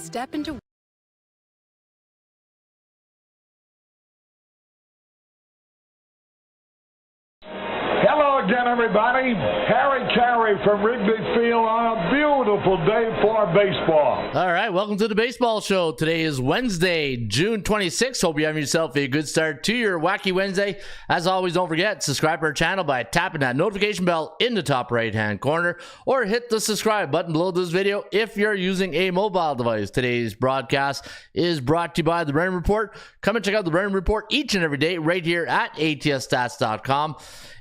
step into Hello again, everybody. Harry Carey from Wrigley Field on a beautiful day for baseball. All right, welcome to the Baseball Show. Today is Wednesday, June 26th. Hope you're having yourself a good start to your Wacky Wednesday. As always, don't forget, subscribe to our channel by tapping that notification bell in the top right-hand corner, or hit the subscribe button below this video if you're using a mobile device. Today's broadcast is brought to you by the Raymond Report. Come and check out the Raymond Report each and every day right here at atsstats.com.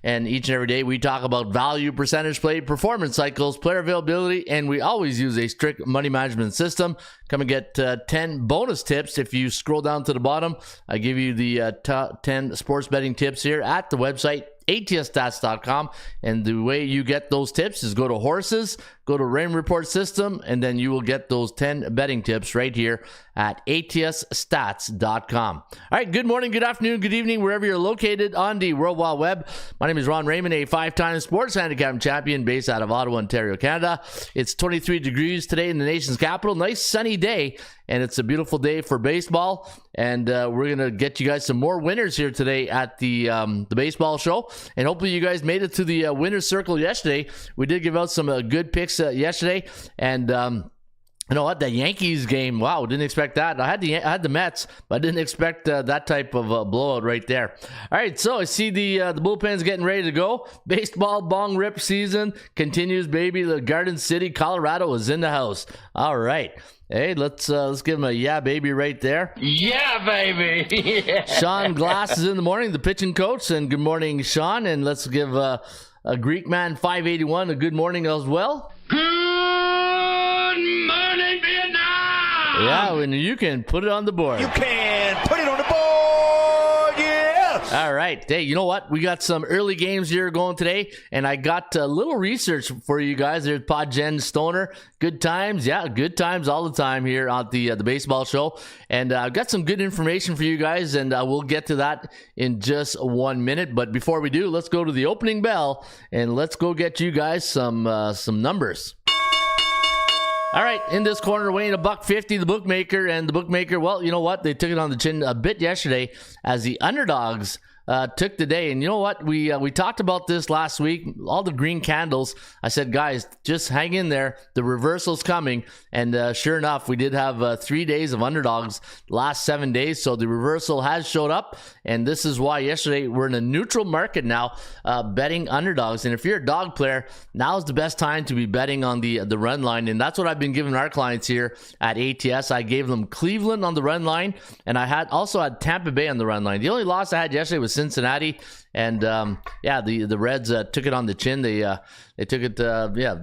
And each and every day we talk about value, percentage play, performance cycles, player availability, and we always use a strict money management system. Come and get 10 bonus tips. If you scroll down to the bottom, I give you the top 10 sports betting tips here at the website, atsstats.com. And the way you get those tips is go to horses, go to Rain Report System, and then you will get those 10 betting tips right here at atsstats.com. All right, good morning, good afternoon, good evening, wherever you're located on the World Wide Web. My name is Ron Raymond, a 5-time sports handicap champion based out of Ottawa, Ontario, Canada. It's 23 degrees today in the nation's capital. Nice sunny day, and it's a beautiful day for baseball. And we're going to get you guys some more winners here today at the Baseball Show. And hopefully you guys made it to the winner's circle yesterday. We did give out some good picks yesterday. And you know what? The Yankees game, wow, didn't expect that. I had the Mets, but I didn't expect that type of blowout right there. All right, so I see the bullpen's getting ready to go. Baseball bong rip season continues, baby. The Garden City, Colorado is in the house. All right. Hey, let's give him a yeah, baby, right there. Yeah, baby. Yeah. Sean Glass is in the morning, the pitching coach, and good morning, Sean. And let's give a Greek man 581 a good morning as well. Good morning, Vietnam. Yeah, and you can put it on the board. You can put it on the board, yeah. All right. Hey, you know what? We got some early games here going today, and I got a little research for you guys. There's Podgen Stoner. Good times. Yeah, good times all the time here on the Baseball Show. And I've got some good information for you guys, and we'll get to that in just 1 minute. But before we do, let's go to the opening bell, and let's go get you guys some numbers. All right, in this corner, weighing $150, the bookmaker. And the bookmaker, well, you know what? They took it on the chin a bit yesterday as the underdogs took the day. And you know what? We talked about this last week. All the green candles. I said, guys, just hang in there. The reversal's coming. And sure enough, we did have 3 days of underdogs last 7 days. So the reversal has showed up. And this is why yesterday we're in a neutral market now, betting underdogs. And if you're a dog player, now's the best time to be betting on the run line. And that's what I've been giving our clients here at ATS. I gave them Cleveland on the run line, and I also had Tampa Bay on the run line. The only loss I had yesterday was Cincinnati. And the Reds took it on the chin. They took it.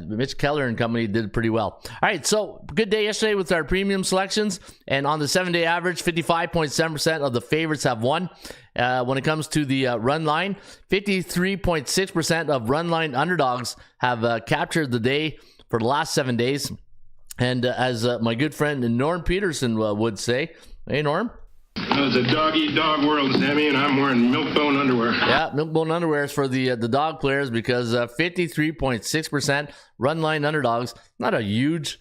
Mitch Keller and company did pretty well. All right, so good day yesterday with our premium selections. And on the 7-day average, 55.7% of the favorites have won. When it comes to the run line, 53.6% of run line underdogs have captured the day for the last 7 days. And as my good friend Norm Peterson would say, hey Norm. It's a dog-eat-dog world, Sammy, and I'm wearing milk-bone underwear. Yeah, milk-bone underwear is for the dog players because 53.6% run line underdogs. Not a huge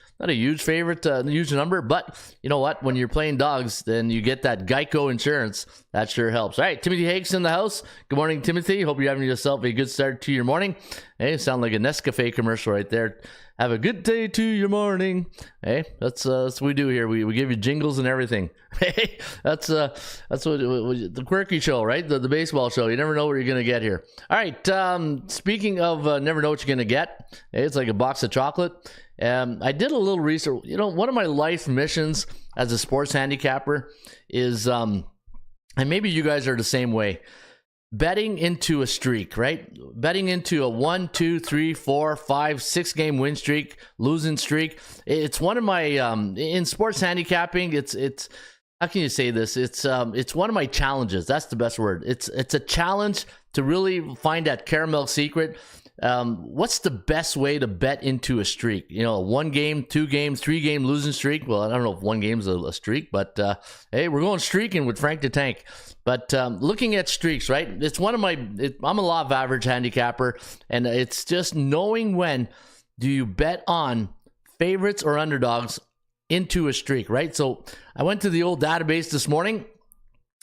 favorite, huge number, but you know what? When you're playing dogs, then you get that Geico insurance. That sure helps. All right, Timothy Hakes in the house. Good morning, Timothy. Hope you're having yourself a good start to your morning. Hey, sound like a Nescafe commercial right there. Have a good day to your morning. Hey, that's what we do here. We give you jingles and everything. Hey, that's what the quirky show, right? The baseball show. You never know what you're gonna get here. All right. Speaking of never know what you're gonna get, hey, it's like a box of chocolate. I did a little research. You know, one of my life missions as a sports handicapper is, and maybe you guys are the same way. Betting into a streak, right? Betting into a 1, 2, 3, 4, 5, 6 game win streak, losing streak. It's one of my in sports handicapping. It's how can you say this? It's one of my challenges. That's the best word. It's a challenge to really find that caramel secret. What's the best way to bet into a streak? You know, a 1 game, 2 game, 3 game losing streak. Well, I don't know if 1 game's a streak, but hey, we're going streaking with Frank the Tank. But looking at streaks, right? It's one of I'm a law of average handicapper, and it's just knowing when do you bet on favorites or underdogs into a streak, right? So I went to the old database this morning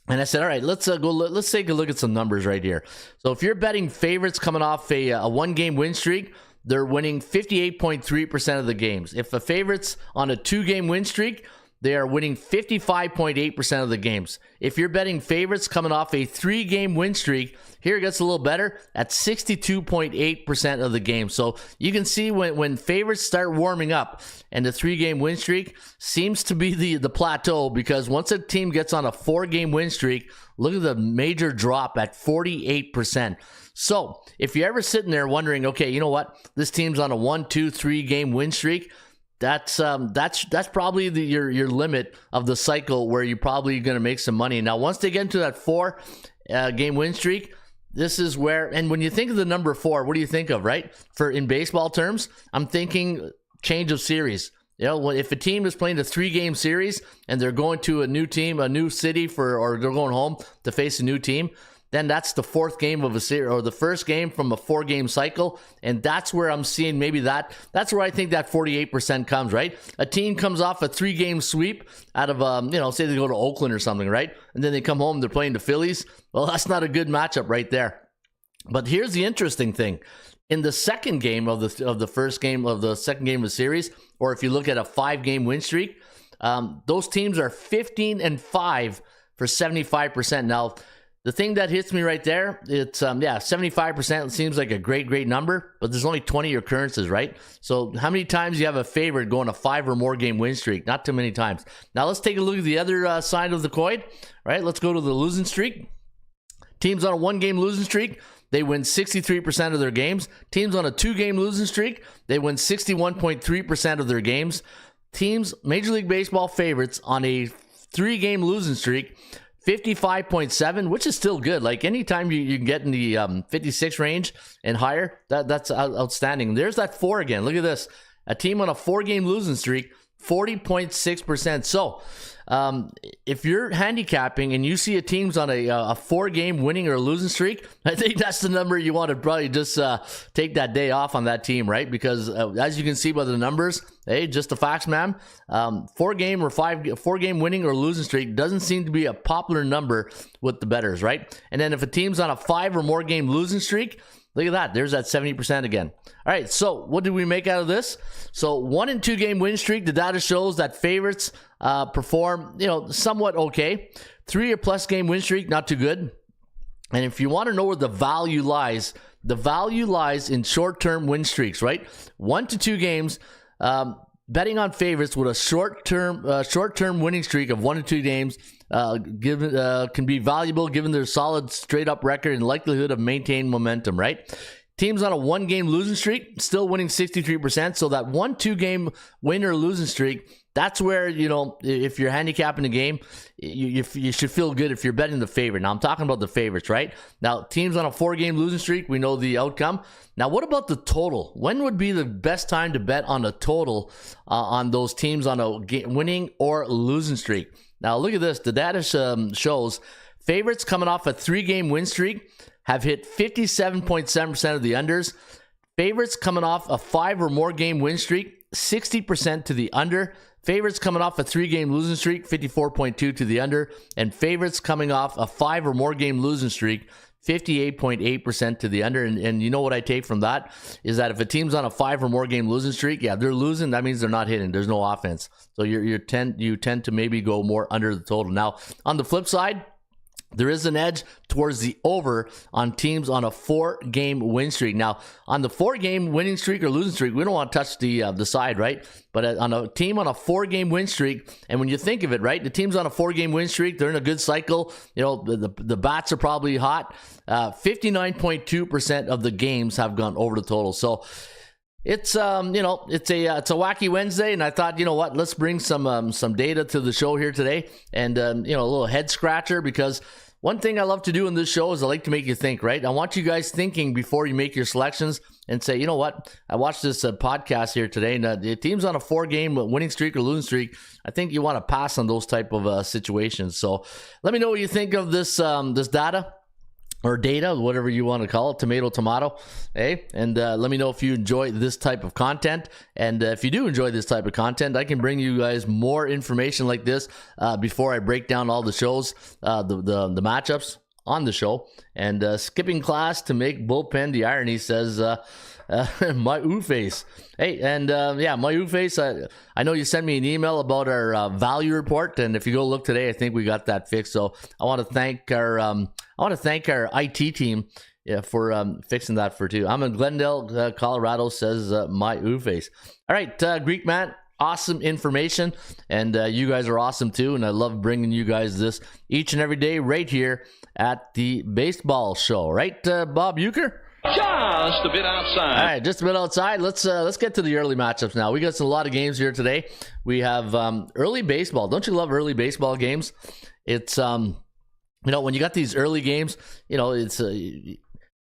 and I said, all right, let's take a look at some numbers right here. So if you're betting favorites coming off a one-game win streak, they're winning 58.3% of the games. If a favorite's on a 2-game win streak, they are winning 55.8% of the games. If you're betting favorites coming off a 3-game win streak, here it gets a little better at 62.8% of the games. So you can see when favorites start warming up and the 3-game win streak seems to be the plateau, because once a team gets on a 4-game win streak, look at the major drop at 48%. So if you're ever sitting there wondering, okay, you know what, this team's on a 1, 2, 3-game win streak, that's probably your limit of the cycle where you're probably going to make some money. Now, once they get into that 4-game win streak, this is where, and when you think of the number 4, what do you think of, right? In baseball terms, I'm thinking change of series. You know, if a team is playing a 3-game series and they're going to a new team, a new city or they're going home to face a new team, then that's the 4th game of a series, or the first game from a 4-game cycle. And that's where I'm seeing maybe that's where I think that 48% comes, right? A team comes off a 3-game sweep out of, say they go to Oakland or something, right? And then they come home, they're playing the Phillies. Well, that's not a good matchup right there. But here's the interesting thing. In the second game of the first game of the second game of the series, or if you look at a 5-game win streak, those teams are 15-5 for 75%. Now, the thing that hits me right there, it's 75% seems like a great number, but there's only 20 occurrences, right? So how many times do you have a favorite going a 5 or more game win streak? Not too many times. Now let's take a look at the other side of the coin, right? Let's go to the losing streak. Teams on a 1-game losing streak, they win 63% of their games. Teams on a 2-game losing streak, they win 61.3% of their games. Teams, Major League Baseball favorites on a 3-game losing streak, 55.7, which is still good. Like anytime you can get in the 56 range and higher, that's outstanding. There's that 4 again. Look at this. A team on a 4-game losing streak, 40.6%. So if you're handicapping and you see a team's on a 4-game winning or losing streak, I think that's the number you want to probably just take that day off on that team, right? Because as you can see by the numbers, hey, just the facts, ma'am. 4-game winning or losing streak doesn't seem to be a popular number with the bettors, right? And then if a team's on a 5 or more game losing streak, look at that. There's that 70% again. All right, so what did we make out of this? So 1 and 2 game win streak, the data shows that favorites perform, somewhat okay. 3 or plus game win streak, not too good. And if you want to know where the value lies in short-term win streaks, right? 1 to 2 games, betting on favorites with a short-term winning streak of 1 to 2 games can be valuable given their solid straight-up record and likelihood of maintaining momentum, right? Teams on a 1-game losing streak, still winning 63%. So that 1-2 game win or losing streak, that's where, if you're handicapping a game, you should feel good if you're betting the favorite. Now, I'm talking about the favorites, right? Now, teams on a 4-game losing streak, we know the outcome. Now, what about the total? When would be the best time to bet on a total on those teams on a winning or losing streak? Now, look at this. The data shows favorites coming off a 3-game win streak have hit 57.7% of the unders. Favorites coming off a 5 or more game win streak, 60% to the under. Favorites coming off a 3-game losing streak, 54.2 to the under. And favorites coming off a 5 or more game losing streak, 58.8% to the under. And you know what I take from that is that if a team's on a 5 or more game losing streak, they're losing. That means they're not hitting. There's no offense. So you tend to maybe go more under the total. Now, on the flip side, there is an edge towards the over on teams on a 4-game win streak. Now, on the 4-game winning streak or losing streak, we don't want to touch the side, right? But on a team on a 4-game win streak, and when you think of it, right, the team's on a 4-game win streak, they're in a good cycle. The bats are probably hot. 59.2% of the games have gone over the total. So it's it's a wacky Wednesday, and I thought, you know what, let's bring some data to the show here today, and a little head scratcher, because one thing I love to do in this show is I like to make you think, right? I want you guys thinking before you make your selections and say, you know what, I watched this podcast here today, and the team's on a 4-game winning streak or losing streak. I think you want to pass on those type of situations. So let me know what you think of this data. or data, whatever you want to call it, tomato, hey? And let me know if you enjoy this type of content. And if you do enjoy this type of content, I can bring you guys more information like this before I break down all the shows, the matchups on the show. And skipping class to make bullpen the irony, says my face. Hey, and my face. I know you sent me an email about our value report, and if you go look today, I think we got that fixed. So I want to thank our IT team for fixing that for too. I'm in Glendale, Colorado, says my face. All right, Greek man. Awesome information, and you guys are awesome too, and I love bringing you guys this each and every day right here at the baseball show, right, Bob Euchre? Just a bit outside. All right, just a bit outside. Let's get to the early matchups now. We got a lot of games here today. We have early baseball. Don't you love early baseball games? It's when you got these early games, it's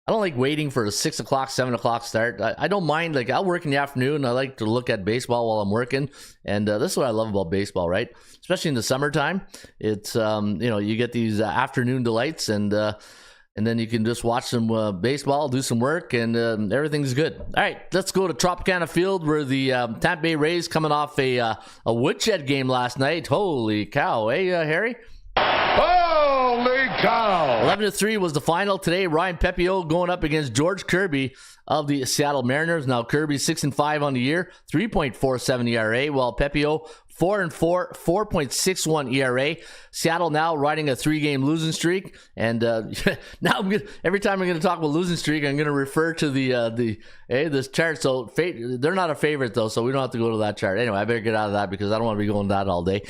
I don't like waiting for a 6 o'clock, 7 o'clock start. I don't mind. Like, I'll work in the afternoon. I like to look at baseball while I'm working. And this is what I love about baseball, right? Especially in the summertime. It's, you get these afternoon delights, and then you can just watch some baseball, do some work, and everything's good. All right, let's go to Tropicana Field, where the Tampa Bay Rays coming off a woodshed game last night. Holy cow, Harry? Holy cow! 11-3 was the final today. Ryan Pepiot going up against George Kirby of the Seattle Mariners. Now Kirby 6-5 on the year, 3.47 ERA, while Pepiot 4-4, 4.61 ERA. Seattle now riding a 3-game losing streak, and now every time I'm going to talk about losing streak, I'm going to refer to this chart. So they're not a favorite though, so we don't have to go to that chart. Anyway, I better get out of that because I don't want to be going that all day.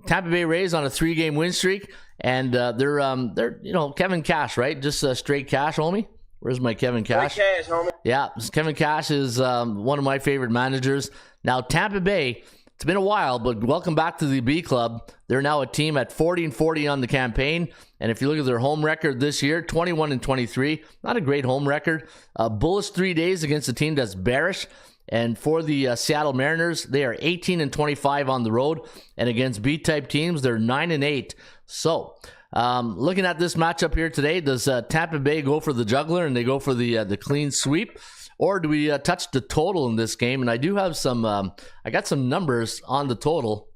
Tampa Bay Rays on a 3-game win streak, and they're Kevin Cash, right? Just straight cash, homie. Where's my Kevin Cash? Straight cash, homie. Yeah, Kevin Cash is one of my favorite managers. Now Tampa Bay, it's been a while, but welcome back to the B Club. They're now a team at 40-40 on the campaign, and if you look at their home record this year, 21-23, not a great home record. Bullish 3 days against a team that's bearish. And for the Seattle Mariners, they are 18-25 on the road. And against B-type teams, they're 9-8. So, looking at this matchup here today, does Tampa Bay go for the juggler and they go for the clean sweep? Or do we touch the total in this game? And I do have some, I got some numbers on the total.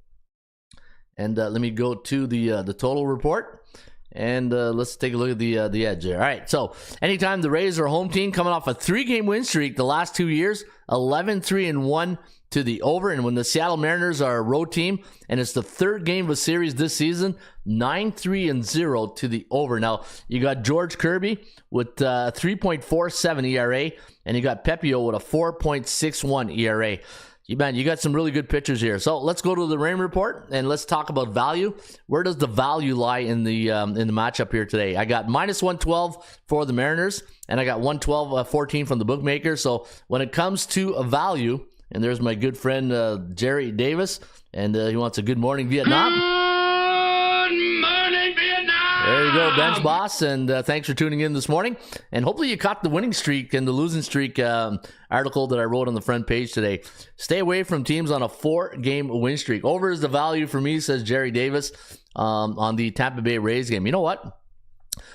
And let me go to the total report. And let's take a look at the edge there. All right, so anytime the Rays are a home team coming off a 3-game win streak the last 2 years, 11-3-1 to the over. And when the Seattle Mariners are a road team and it's the 3rd game of a series this season, 9-3-0 to the over. Now, you got George Kirby with 3.47 ERA, and you got Pepiot with a 4.61 ERA. You got some really good pitchers here. So let's go to the rain report and let's talk about value. Where does the value lie in the matchup here today? I got minus 112 for the Mariners, and I got 112.14 from the bookmaker. So when it comes to a value, and there's my good friend Jerry Davis, and he wants a good morning Vietnam. Good morning, Vietnam! There you go, bench boss, and thanks for tuning in this morning. And hopefully you caught the winning streak and the losing streak article that I wrote on the front page today. Stay away from teams on a 4-game win streak. Over is the value for me, says Jerry Davis, on the Tampa Bay Rays game. You know what?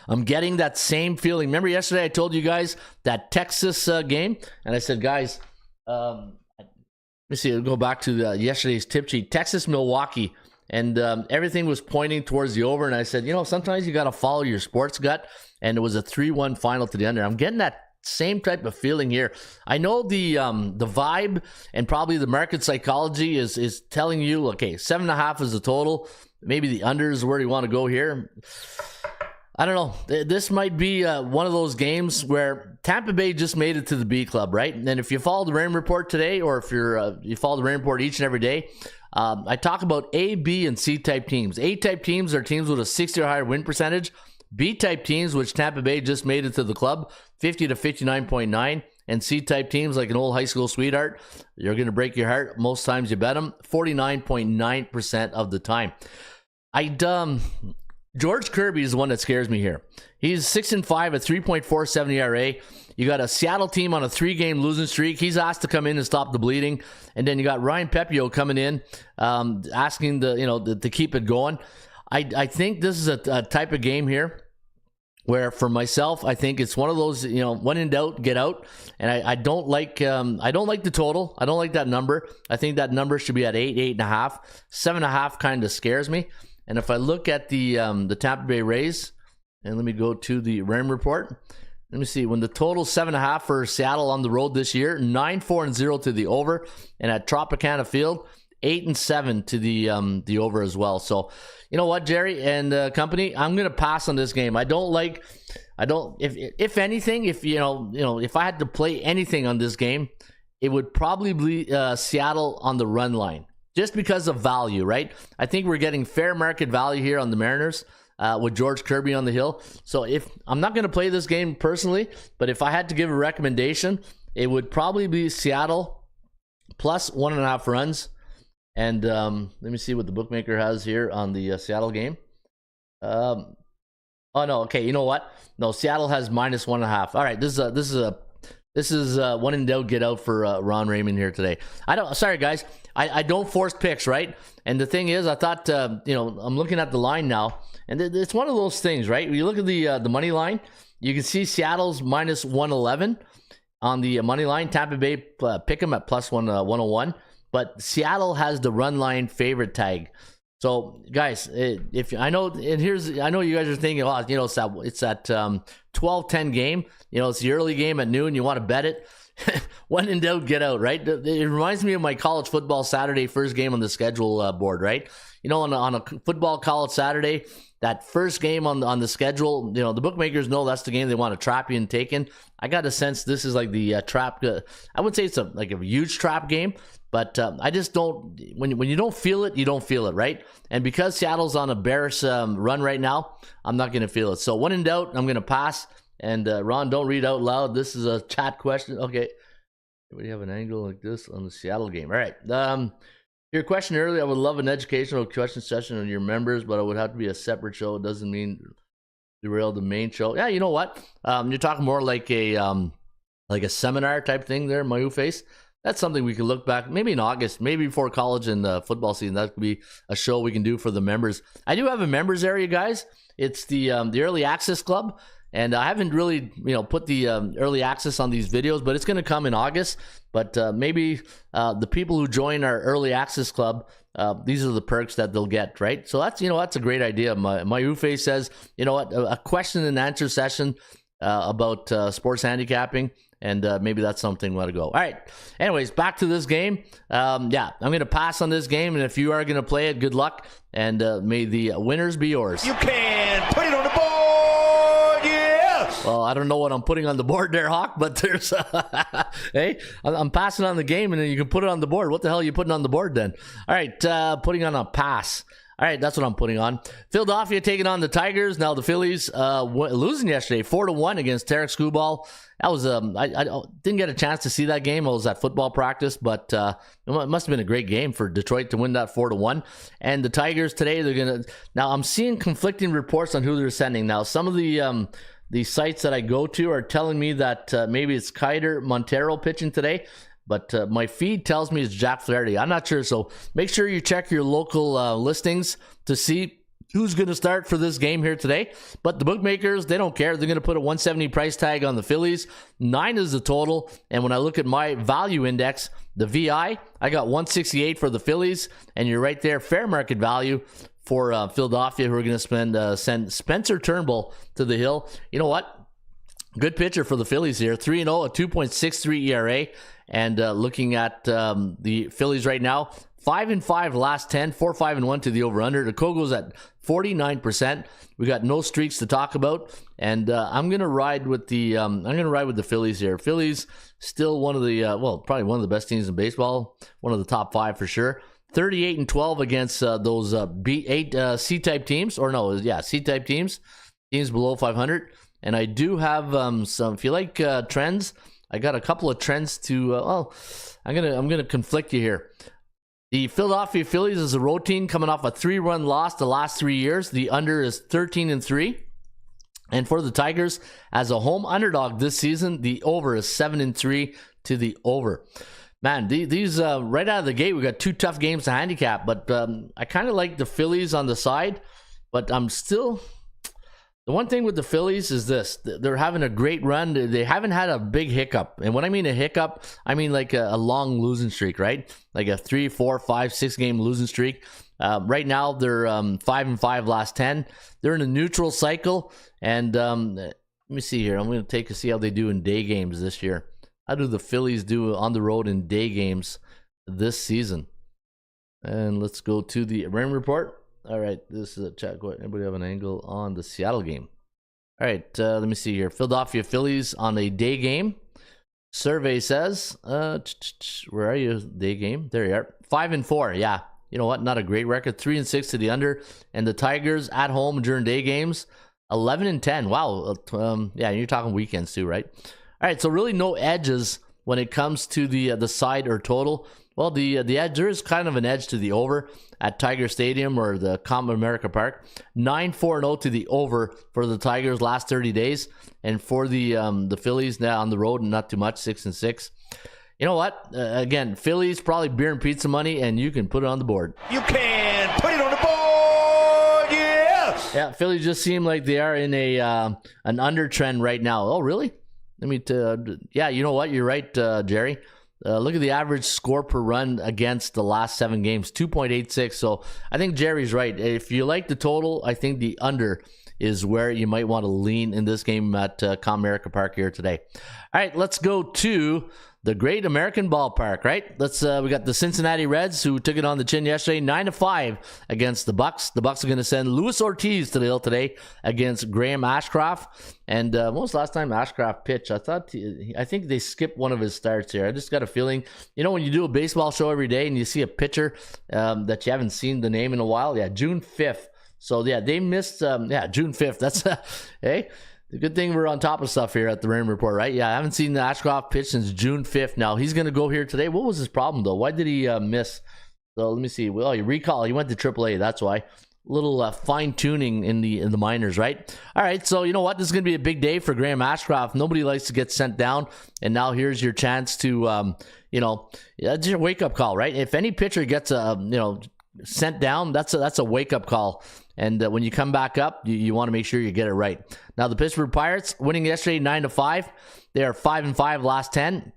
I'm getting that same feeling. Remember yesterday I told you guys that Texas game? And I said, guys, let me see. I'll go back to yesterday's tip sheet. Texas, Milwaukee. And everything was pointing towards the over. And I said, sometimes you got to follow your sports gut. And it was a 3-1 final to the under. I'm getting that same type of feeling here. I know the vibe and probably the market psychology is telling you, okay, 7.5 is the total. Maybe the under is where you want to go here. I don't know. This might be one of those games where Tampa Bay just made it to the B Club, right? And if you follow the rain report today, or if you follow the rain report each and every day, I talk about A, B, and C-type teams. A-type teams are teams with a 60 or higher win percentage. B-type teams, which Tampa Bay just made it to the club, 50 to 59.9. And C-type teams, like an old high school sweetheart, you're going to break your heart. Most times you bet them, 49.9% of the time. George Kirby is the one that scares me here. He's 6-5 at 3.47 ERA. You got a Seattle team on a 3-game losing streak. He's asked to come in and stop the bleeding. And then you got Ryan Pepiot coming in, asking to keep it going. I think this is a type of game here where for myself, I think it's one of those, when in doubt, get out. And I don't like the total. I don't like that number. I think that number should be at 8.5. 7.5 kind of scares me. And if I look at the Tampa Bay Rays, and let me go to the Raymond report. Let me see. When the total 7.5 for Seattle on the road this year, 9-4-0 to the over, and at Tropicana Field, 8-7 to the over as well. So, you know what, Jerry and company, I'm gonna pass on this game. If anything, if I had to play anything on this game, it would probably be Seattle on the run line, just because of value, right? I think we're getting fair market value here on the Mariners. With George Kirby on the hill. So if I'm not going to play this game personally, but if I had to give a recommendation, it would probably be Seattle plus 1.5 runs. And let me see what the bookmaker has here on the Seattle game. Oh no, okay, you know what? No, Seattle has minus 1.5. All right, this is one in doubt, get out for Ron Raymond here today. Sorry guys, I don't force picks, right? And the thing is, I thought I'm looking at the line now, and it's one of those things, right? When you look at the money line, you can see Seattle's minus 111 on the money line. Tampa Bay pick them at plus 101, but Seattle has the run line favorite tag. So guys, I know you guys are thinking, it's that 12-10 game. It's the early game at noon. You want to bet it. When in doubt, get out, right? It reminds me of my college football Saturday first game on the schedule board, right? On a football college Saturday, that first game on the schedule, the bookmakers know that's the game they want to trap you and take in. I got a sense this is like the trap. I would say it's a huge trap game, but I just don't. When you don't feel it, you don't feel it, right? And because Seattle's on a bearish run right now, I'm not going to feel it. So when in doubt, I'm going to pass. And Ron, don't read out loud. This is a chat question. Okay. We have an angle like this on the Seattle game. All right. Your question earlier, I would love an educational question session on your members, but it would have to be a separate show. It doesn't mean derail the main show. Yeah, you know what? You're talking more like a seminar type thing there, Mayu Face. That's something we can look back, maybe in August, maybe before college and football season. That could be a show we can do for the members. I do have a members area, guys. It's the Early Access Club. And I haven't really, put the early access on these videos, but it's going to come in August. But maybe the people who join our early access club, these are the perks that they'll get, right? So that's, that's a great idea. My Ufe says, a question and answer session about sports handicapping. And maybe that's something we want to go. All right. Anyways, back to this game. I'm going to pass on this game. And if you are going to play it, good luck. And may the winners be yours. You can put it on the board. Well, I don't know what I'm putting on the board there, Hawk, but there's hey, I'm passing on the game, and then you can put it on the board. What the hell are you putting on the board then? All right, putting on a pass. All right, that's what I'm putting on. Philadelphia taking on the Tigers. Now the Phillies losing yesterday, 4-1 against Tarek Skubal. That was I didn't get a chance to see that game. I was at football practice, but it must have been a great game for Detroit to win that 4-1. And the Tigers today, they're gonna. Now I'm seeing conflicting reports on who they're sending. Now some of the sites that I go to are telling me that maybe it's Kiter Montero pitching today, but my feed tells me it's Jack Flaherty. I'm not sure, so make sure you check your local listings to see who's going to start for this game here today. But the bookmakers, they don't care. They're going to put a 170 price tag on the Phillies. 9 is the total, and when I look at my value index, the VI, I got 168 for the Phillies, and you're right there, fair market value for Philadelphia, who are going to send Spencer Turnbull to the hill. You know what? Good pitcher for the Phillies here. 3-0, a 2.63 ERA. And looking at the Phillies right now, 5-5 last 10, 4-5-1 to the over/under. The Kogo's at 49%. We got no streaks to talk about, and I'm gonna ride with the Phillies here. Phillies still one of the probably one of the best teams in baseball, one of the top 5 for sure. 38-12 against those B8 C-type teams, C-type teams below 500. And I do have some. If you like trends, I got a couple of trends to. I'm gonna conflict you here. The Philadelphia Phillies is a road team coming off a 3-run loss the last 3 years. The under is 13-3. And for the Tigers, as a home underdog this season, the over is 7-3 to the over. Man, these right out of the gate, we got 2 tough games to handicap, but I kind of like the Phillies on the side, but I'm still. The one thing with the Phillies is this: they're having a great run. They haven't had a big hiccup, and when I mean a hiccup, I mean like a long losing streak, right? Like a 3, 4, 5, 6 game losing streak. Right now, they're 5-5 last 10. They're in a neutral cycle, and let me see here. I'm going to take a see how they do in day games this year. How do the Phillies do on the road in day games this season? And let's go to the Raymond report. All right, this is a chat. Anybody have an angle on the Seattle game? All right, let me see here. Philadelphia Phillies on a day game. Survey says, where are you? Day game. There you are. 5-4. Yeah. You know what? Not a great record. 3-6 to the under. And the Tigers at home during day games, 11-10. Wow. Yeah, you're talking weekends too, right? All right. So really no edges when it comes to the side or total. Well, the edge, there is kind of an edge to the over at Tiger Stadium or the Common America Park. 9-4-0 to the over for the Tigers last 30 days. And for the Phillies now on the road, not too much, 6-6. You know what? Again, Phillies probably beer and pizza money, and you can put it on the board. You can put it on the board, yes! Yeah, Phillies just seem like they are in an under trend right now. Oh, really? Yeah, you know what? You're right, Jerry. Look at the average score per run against the last 7 games, 2.86. So I think Jerry's right. If you like the total, I think the under is where you might want to lean in this game at Comerica Park here today. All right, let's go to the Great American Ballpark, right? We got the Cincinnati Reds who took it on the chin yesterday, 9-5 against the Bucks. The Bucks are going to send Luis Ortiz to the hill today against Graham Ashcraft. And when was the last time Ashcraft pitched? I think they skipped one of his starts here. I just got a feeling, when you do a baseball show every day and you see a pitcher that you haven't seen the name in a while, yeah, June 5th. So yeah, they missed, June 5th. That's hey. The good thing we're on top of stuff here at the Raymond Report, right? Yeah, I haven't seen the Ashcraft pitch since June 5th. Now, he's going to go here today. What was his problem, though? Why did he miss? So, let me see. Well, he went to AAA. That's why. Little fine-tuning in the minors, right? All right, so you know what? This is going to be a big day for Graham Ashcraft. Nobody likes to get sent down, and now here's your chance to, that's your wake-up call, right? If any pitcher gets, sent down, that's a wake-up call. And when you come back up, you want to make sure you get it right. Now, the Pittsburgh Pirates winning yesterday 9-5. They are 5-5 last 10.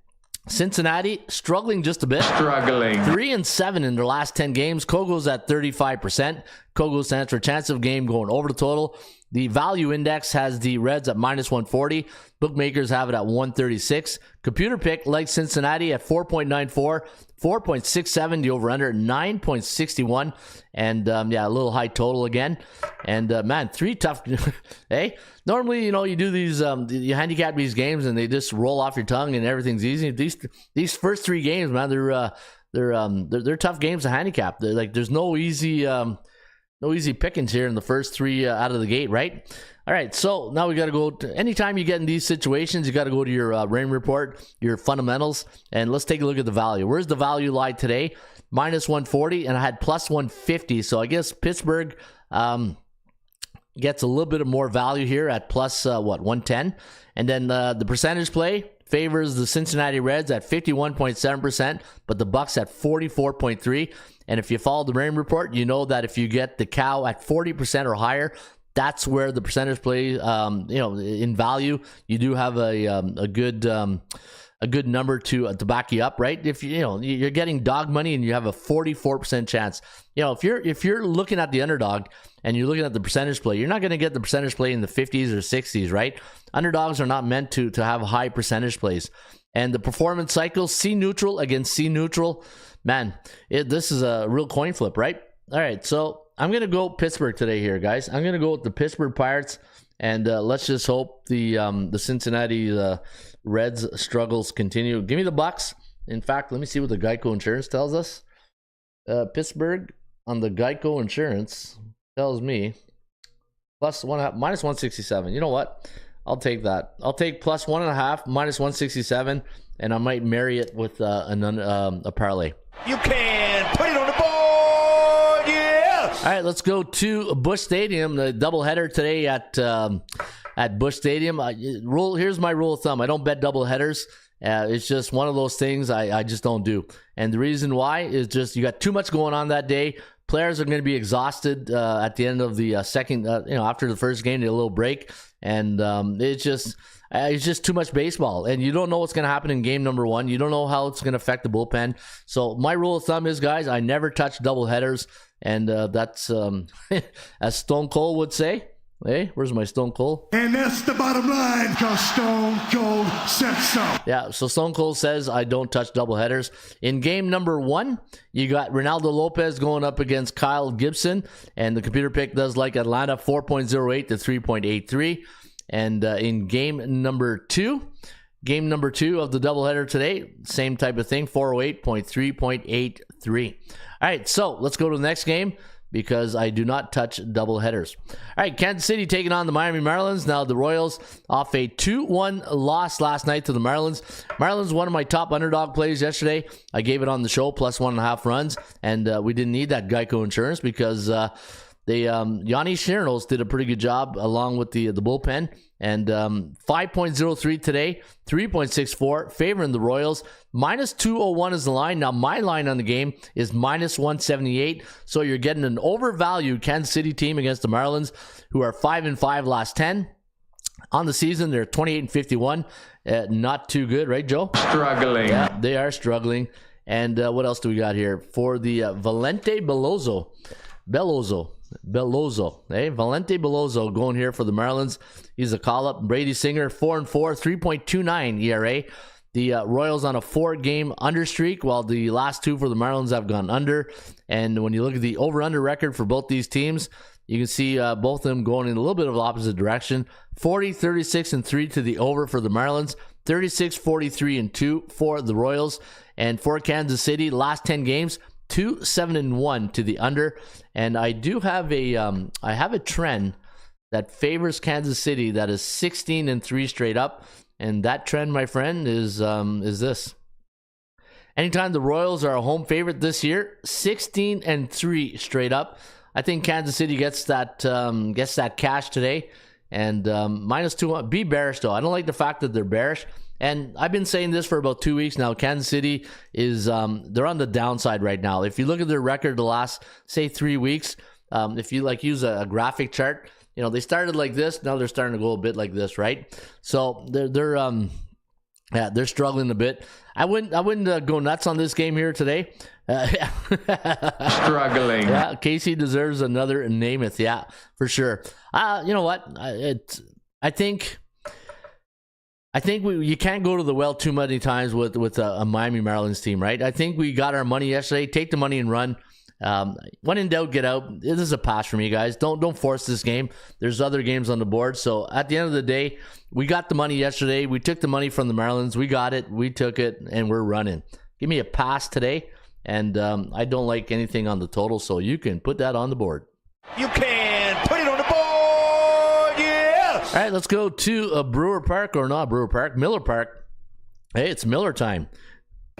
Cincinnati struggling just a bit. 3-7 in their last 10 games. Kogo's at 35%. Kogo stands for chance of game going over the total. The value index has the Reds at -140. Bookmakers have it at 136. Computer pick like Cincinnati at 4.94. 4.67, the over-under, 9.61. And, a little high total again. And, man, 3 tough... Hey, normally, you do these... you handicap these games, and they just roll off your tongue, and everything's easy. These first 3 games, man, they're tough games to handicap. There's no easy pickings here in the first 3 out of the gate, right? All right, so now we got to go to, anytime you get in these situations, you got to go to your Rain Report, your fundamentals, and let's take a look at the value. Where's the value lie today? -140, and I had +150, so I guess Pittsburgh gets a little bit of more value here at +110, and then the percentage play favors the Cincinnati Reds at 51.7%, but the Bucks at 44.3%. And if you follow the Rain Report, you know that if you get the cow at 40% or higher, that's where the percentage play, in value, you do have a good number to back you up, right? If you're getting dog money and you have a 44% chance, if you're looking at the underdog and you're looking at the percentage play, you're not going to get the percentage play in the 50s or 60s, right? Underdogs are not meant to have high percentage plays. And the performance cycle, C neutral against C neutral, man, this is a real coin flip, right? All right, so I'm going to go Pittsburgh today here, guys. I'm going to go with the Pittsburgh Pirates, and let's just hope the Cincinnati Reds struggles continue. Give me the Bucks. In fact, let me see what the Geico Insurance tells us. Pittsburgh on the Geico Insurance tells me -167. You know what? I'll take that. I'll take +1.5, -167, and I might marry it with a parlay. You can put it on the board, yes! All right, let's go to Busch Stadium, the doubleheader today at Busch Stadium. Here's my rule of thumb. I don't bet doubleheaders. It's just one of those things I just don't do. And the reason why is just you got too much going on that day. players are going to be exhausted at the end of the second, after the first game, they had a little break. And it's just too much baseball. And you don't know what's going to happen in game number 1. You don't know how it's going to affect the bullpen. So my rule of thumb is, guys, I never touch double headers. And that's, as Stone Cold would say. Hey, where's my Stone Cold? And that's the bottom line, because Stone Cold said so. Yeah, so Stone Cold says I don't touch double headers. In game number 1, you got Ronaldo Lopez going up against Kyle Gibson, and the computer pick does like Atlanta, 4.08 to 3.83. And in game number 2 of the doubleheader today, same type of thing, 408.3.83. All right, so let's go to the next game, because I do not touch double headers. All right, Kansas City taking on the Miami Marlins. Now the Royals off a 2-1 loss last night to the Marlins. Marlins, one of my top underdog plays yesterday. I gave it on the show, plus 1.5 runs, and we didn't need that Geico insurance because Yanni Chirinos did a pretty good job along with the bullpen. And 5.03 today, 3.64, favoring the Royals. Minus 201 is the line. Now, my line on the game is minus 178. So you're getting an overvalued Kansas City team against the Marlins, who are 5-5 last 10. On the season, they're 28-51. Not too good, right, Joe? Struggling. Yeah, they are struggling. And what else do we got here? For the Valente Belloso, Valente Belloso going here for the Marlins. He's a call-up. Brady Singer, 4-4, 3.29 ERA. The Royals on a 4-game under streak, while the last 2 for the Marlins have gone under. And when you look at the over-under record for both these teams, you can see both of them going in a little bit of the opposite direction. 40, 36, and 3 to the over for the Marlins. 36, 43, and 2 for the Royals. And for Kansas City, last 10 games, 2, 7, and 1 to the under. And I do have a trend that favors Kansas City that is 16-3 straight up. And that trend, my friend, is this. Anytime the Royals are a home favorite this year, 16-3 straight up. I think Kansas City gets that cash today. And minus 2, be bearish though. I don't like the fact that they're bearish. And I've been saying this for about 2 weeks now. Kansas City is they're on the downside right now. If you look at their record the last, say, 3 weeks, if you use a graphic chart, they started like this. Now they're starting to go a bit like this, right? So they're struggling a bit. I wouldn't go nuts on this game here today. Struggling. Yeah, Casey deserves another Namath. Yeah, for sure. You know what? I think you can't go to the well too many times with a Miami Marlins team, right? I think we got our money yesterday. Take the money and run. When in doubt, get out. This is a pass for me, guys. Don't force this game. There's other games on the board. So at the end of the day, we got the money yesterday. We took the money from the Marlins. We got it. We took it, and we're running. Give me a pass today. And I don't like anything on the total, so you can put that on the board. You can put it on the board, yeah! All right, let's go to Miller Park. Hey, it's Miller time.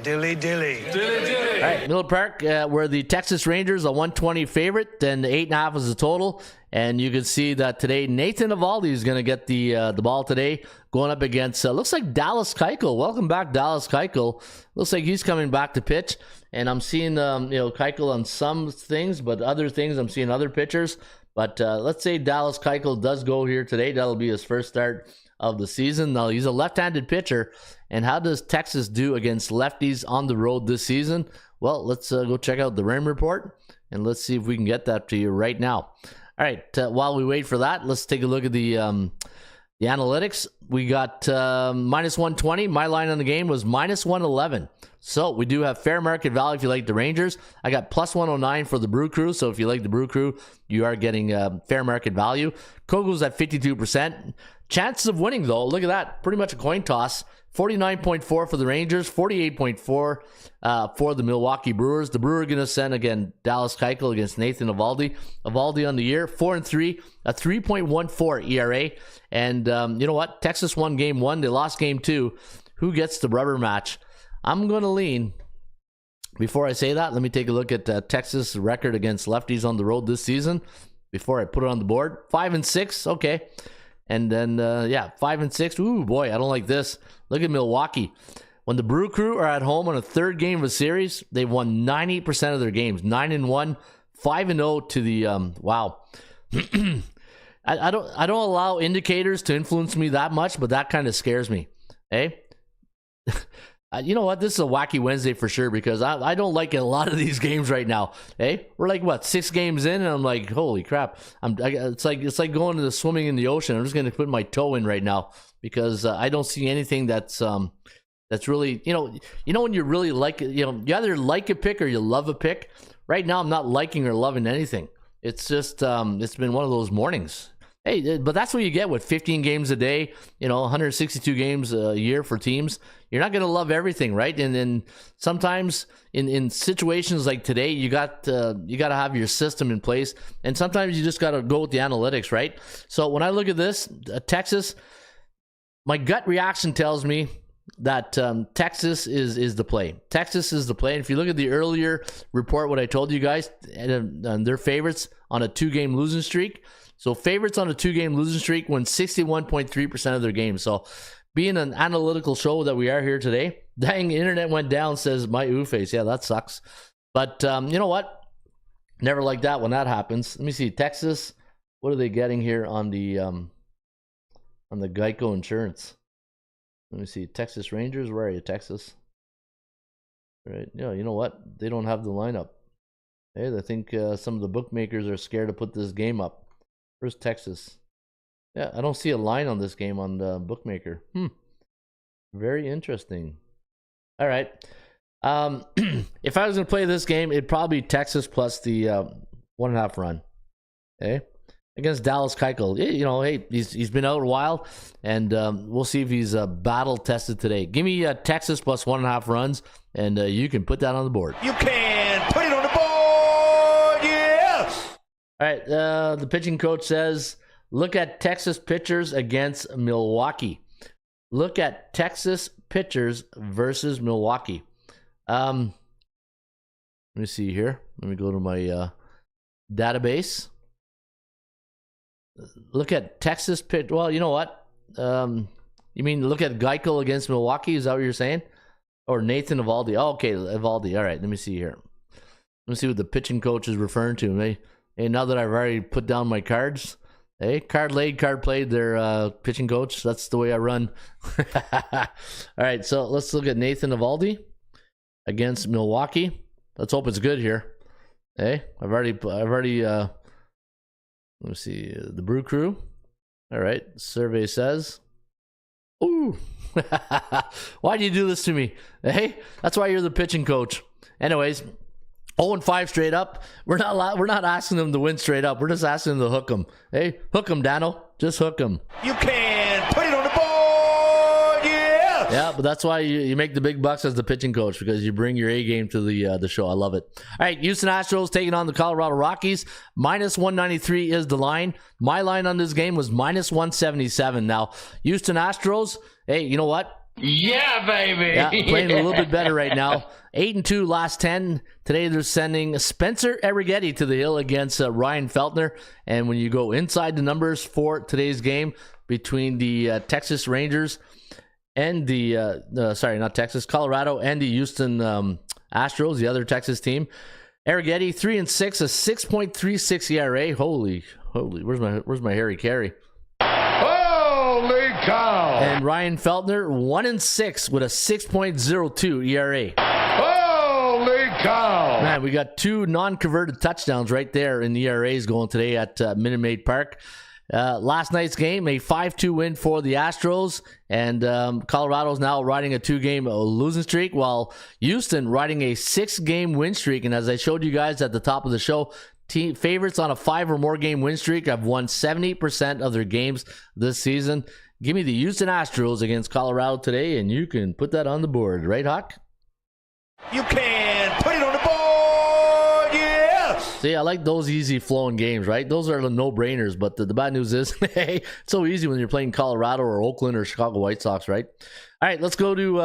Dilly. All right, Miller Park, where the Texas Rangers, a 120 favorite, and 8.5 is the total. And you can see that today, Nathan Eovaldi is going to get the ball today, going up against, looks like Dallas Keuchel. Welcome back, Dallas Keuchel. Looks like he's coming back to pitch. And I'm seeing, Keuchel on some things, but other things I'm seeing other pitchers. But let's say Dallas Keuchel does go here today. That'll be his first start of the season. Now, he's a left-handed pitcher. And how does Texas do against lefties on the road this season? Well, let's go check out the Raymond report, and let's see if we can get that to you right now. All right, while we wait for that, let's take a look at the analytics. We got minus 120. My line on the game was minus 111. So we do have fair market value if you like the Rangers. I got plus 109 for the Brew Crew. So if you like the Brew Crew, you are getting fair market value. Kogo's at 52%. Chances of winning, though, look at that. Pretty much a coin toss. 49.4 for the Rangers, 48.4 for the Milwaukee Brewers. The Brewers are going to send, again, Dallas Keuchel against Nathan Eovaldi. Eovaldi on the year, 4-3, a 3.14 ERA. And you know what? Texas won game 1. They lost game 2. Who gets the rubber match? I'm going to lean. Before I say that, let me take a look at Texas' record against lefties on the road this season before I put it on the board. 5-6, okay. And then, 5-6. Ooh, boy, I don't like this. Look at Milwaukee. When the Brew Crew are at home on a third game of a series, they've won 90% of their games. 9-1, 5-0 to the wow. I don't allow indicators to influence me that much, but that kind of scares me. Hey, you know what? This is a wacky Wednesday for sure because I don't like a lot of these games right now. Hey, we're like what 6 games in, and I'm like, holy crap! It's like going to the swimming in the ocean. I'm just going to put my toe in right now because I don't see anything that's really you know when you really like it, you either like a pick or you love a pick. Right now, I'm not liking or loving anything. It's just it's been one of those mornings. Hey, but that's what you get with 15 games a day, 162 games a year for teams. You're not going to love everything, right? And then sometimes in situations like today, you got to have your system in place. And sometimes you just got to go with the analytics, right? So when I look at this, Texas, my gut reaction tells me that Texas is the play. Texas is the play. And if you look at the earlier report, what I told you guys, and their favorites on a 2-game losing streak. So favorites on a 2-game losing streak win 61.3% of their games. So being an analytical show that we are here today, dang, the internet went down, says my face. Yeah, that sucks. But you know what? Never like that when that happens. Let me see. Texas, what are they getting here on the Geico insurance? Let me see. Texas Rangers, where are you, Texas? Right. Yeah, you know what? They don't have the lineup. Hey, I think some of the bookmakers are scared to put this game up. Where's Texas? Yeah, I don't see a line on this game on the bookmaker. Very interesting. All right. If I was going to play this game, it'd probably be Texas plus the 1.5 run. Okay. Against Dallas Keuchel. Hey, he's been out a while, and we'll see if he's battle tested today. Give me Texas plus 1.5 runs, and you can put that on the board. You can put it on the board, yeah! All right, the pitching coach says, look at Texas pitchers against Milwaukee. Look at Texas pitchers versus Milwaukee. Let me see here. Let me go to my database. Look at Texas pitch. Well, you know what? You mean look at Geichel against Milwaukee? Is that what you're saying? Or Nathan Eovaldi? Oh, okay, Eovaldi. All right, let me see here. Let me see what the pitching coach is referring to. Hey, now that I've already put down my cards, hey, card laid, card played. Their pitching coach. That's the way I run. All right, so let's look at Nathan Eovaldi against Milwaukee. Let's hope it's good here. Hey, I've already. Let me see, the Brew Crew. All right, survey says. Ooh, why do you do this to me? Hey, that's why you're the pitching coach. Anyways, 0-5 straight up. We're not asking them to win straight up. We're just asking them to hook them. Hey, hook them, Dano. Just hook them. You can put it on the board, yeah! Yeah, but that's why you make the big bucks as the pitching coach, because you bring your A game to the show. I love it. All right, Houston Astros taking on the Colorado Rockies. -193 is the line. My line on this game was -177. Now, Houston Astros, hey, you know what? Yeah, baby. Yeah, playing a little bit better right now. 8-2 last 10. Today they're sending Spencer Arrighetti to the hill against Ryan Feltner. And when you go inside the numbers for today's game between the Texas Rangers and Colorado and the Houston Astros, the other Texas team, Arrighetti 3-6, a 6.36 ERA. Holy, where's my Harry Carey? Holy cow! And Ryan Feltner 1-6 with a 6.02 ERA. Holy cow! Man, we got 2 non-converted touchdowns right there in the ERAs going today at Minute Maid Park. Last night's game, a 5-2 win for the Astros, and Colorado's now riding a 2-game losing streak, while Houston riding a 6-game win streak. And as I showed you guys at the top of the show, favorites on a 5 or more game win streak have won 70% of their games this season. Give me the Houston Astros against Colorado today, and you can put that on the board, right, Hawk? You can put it on the board, yeah! See, I like those easy flowing games, right? Those are the no-brainers, but the bad news is, hey, it's so easy when you're playing Colorado or Oakland or Chicago White Sox, right? All right, let's go to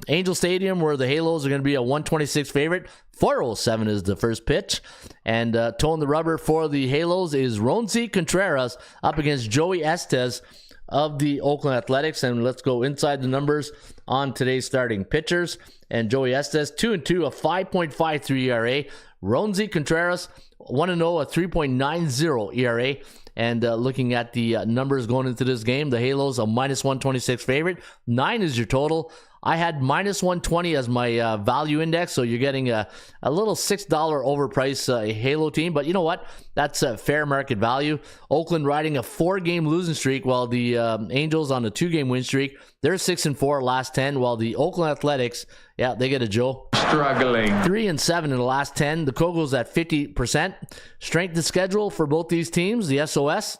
Angel Stadium, where the Halos are going to be a 126 favorite. 4:07 is the first pitch. And towing the rubber for the Halos is Ronzi Contreras up against Joey Estes of the Oakland Athletics. And let's go inside the numbers on today's starting pitchers. And Joey Estes, 2-2, a 5.53 ERA. Ronzi Contreras, 1-0, a 3.90 ERA. And looking at the numbers going into this game, the Halos a minus 126 favorite. 9 is your total. I had minus 120 as my value index, so you're getting a little $6 overpriced Halo team. But you know what? That's a fair market value. Oakland riding a 4-game losing streak, while the Angels on a 2-game win streak. They're 6-4 last 10, while the Oakland Athletics, yeah, they get a Joe. Struggling. 3-7 in the last 10. The Kogels at 50%. Strength of schedule for both these teams, the SOS.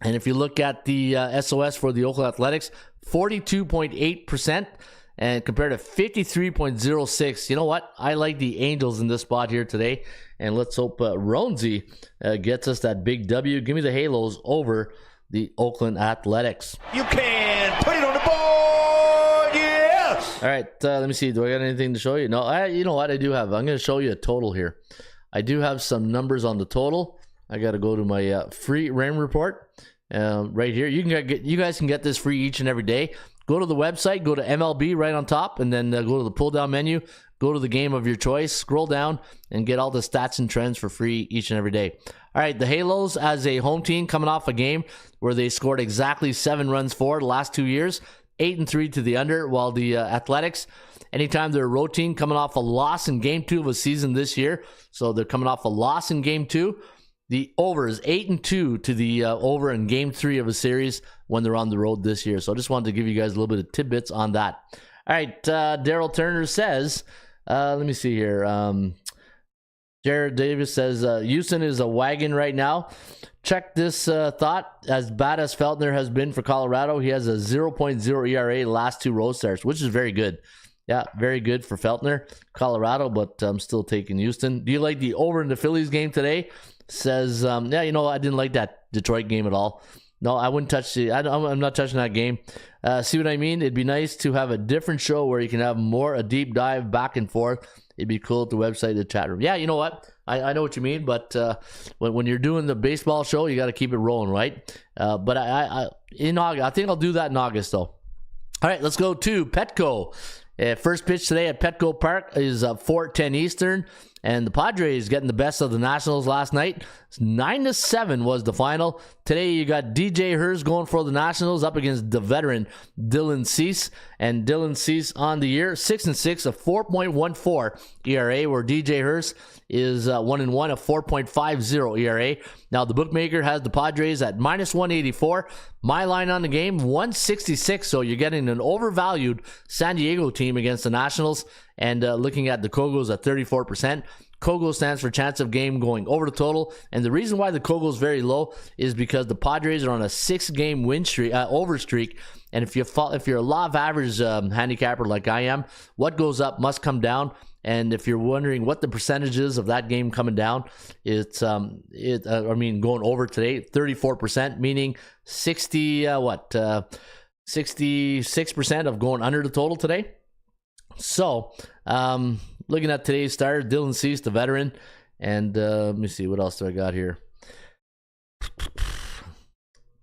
And if you look at the SOS for the Oakland Athletics, 42.8%. And compared to 53.06. You know what? I like the Angels in this spot here today. And let's hope Ronzi gets us that big W. Give me the Halos over the Oakland Athletics. You can put it on the board, yes! All right, let me see. Do I got anything to show you? No, you know what? I do have. I'm going to show you a total here. I do have some numbers on the total. I got to go to my free Raymond report right here. You guys can get this free each and every day. Go to the website, go to MLB right on top, and then go to the pull-down menu, go to the game of your choice, scroll down, and get all the stats and trends for free each and every day. All right, the Halos as a home team coming off a game where they scored exactly 7 runs for the last 2 years, 8-3 to the under, while the Athletics, anytime they're a road team coming off a loss in Game 2 of a season this year, so they're coming off a loss in Game 2. The over is 8-2 to the over in Game 3 of a series when they're on the road this year. So I just wanted to give you guys a little bit of tidbits on that. All right, Daryl Turner says, let me see here. Jared Davis says, Houston is a wagon right now. Check this thought. As bad as Feltner has been for Colorado, he has a 0.0 ERA last 2 road starts, which is very good. Yeah, very good for Feltner, Colorado, but I'm still taking Houston. Do you like the over in the Phillies game today? Says, yeah, you know, I didn't like that Detroit game at all. No, I wouldn't touch I'm not touching that game. See what I mean? It'd be nice to have a different show where you can have a deep dive back and forth. It'd be cool at the website, the chat room. Yeah, you know what? I know what you mean, but when you're doing the baseball show, you got to keep it rolling, right? But in August, I think I'll do that in August, though. All right, let's go to Petco. First pitch today at Petco Park is 4:10 Eastern. And the Padres getting the best of the Nationals last night. 9-7 was the final. Today you got DJ Hurst going for the Nationals up against the veteran Dylan Cease. And Dylan Cease on the year, 6-6, a 4.14 ERA, where DJ Hurst is 1-1, a 4.50 ERA. Now the bookmaker has the Padres at minus 184. My line on the game, 166. So you're getting an overvalued San Diego team against the Nationals. And looking at the Kogels at 34%. Kogel stands for chance of game going over the total. And the reason why the Kogel is very low is because the Padres are on a 6-game win streak, over streak. And if you're a law of average handicapper like I am, what goes up must come down. And if you're wondering what the percentage is of that game coming down, it's going over today, 34%, meaning 66% of going under the total today. So, looking at today's starter, Dylan Cease, the veteran, and let me see, what else do I got here?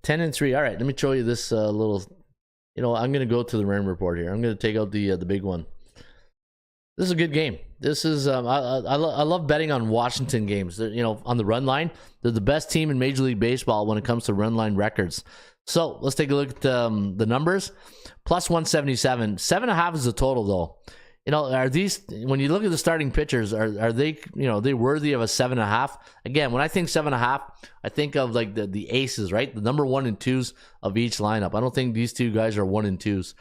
10-3. All right, let me show you this little. I'm going to go to the Raymond report here. I'm going to take out the big one. This is a good game. This is I love betting on Washington games. On the run line, they're the best team in Major League Baseball when it comes to run line records. So let's take a look at the numbers. Plus 177. 7.5 is the total, though. Are these, when you look at the starting pitchers, are they, they worthy of a 7.5? Again, when I think 7.5, I think of like the aces, right? The number 1 and 2s of each lineup. I don't think these two guys are 1 and 2s.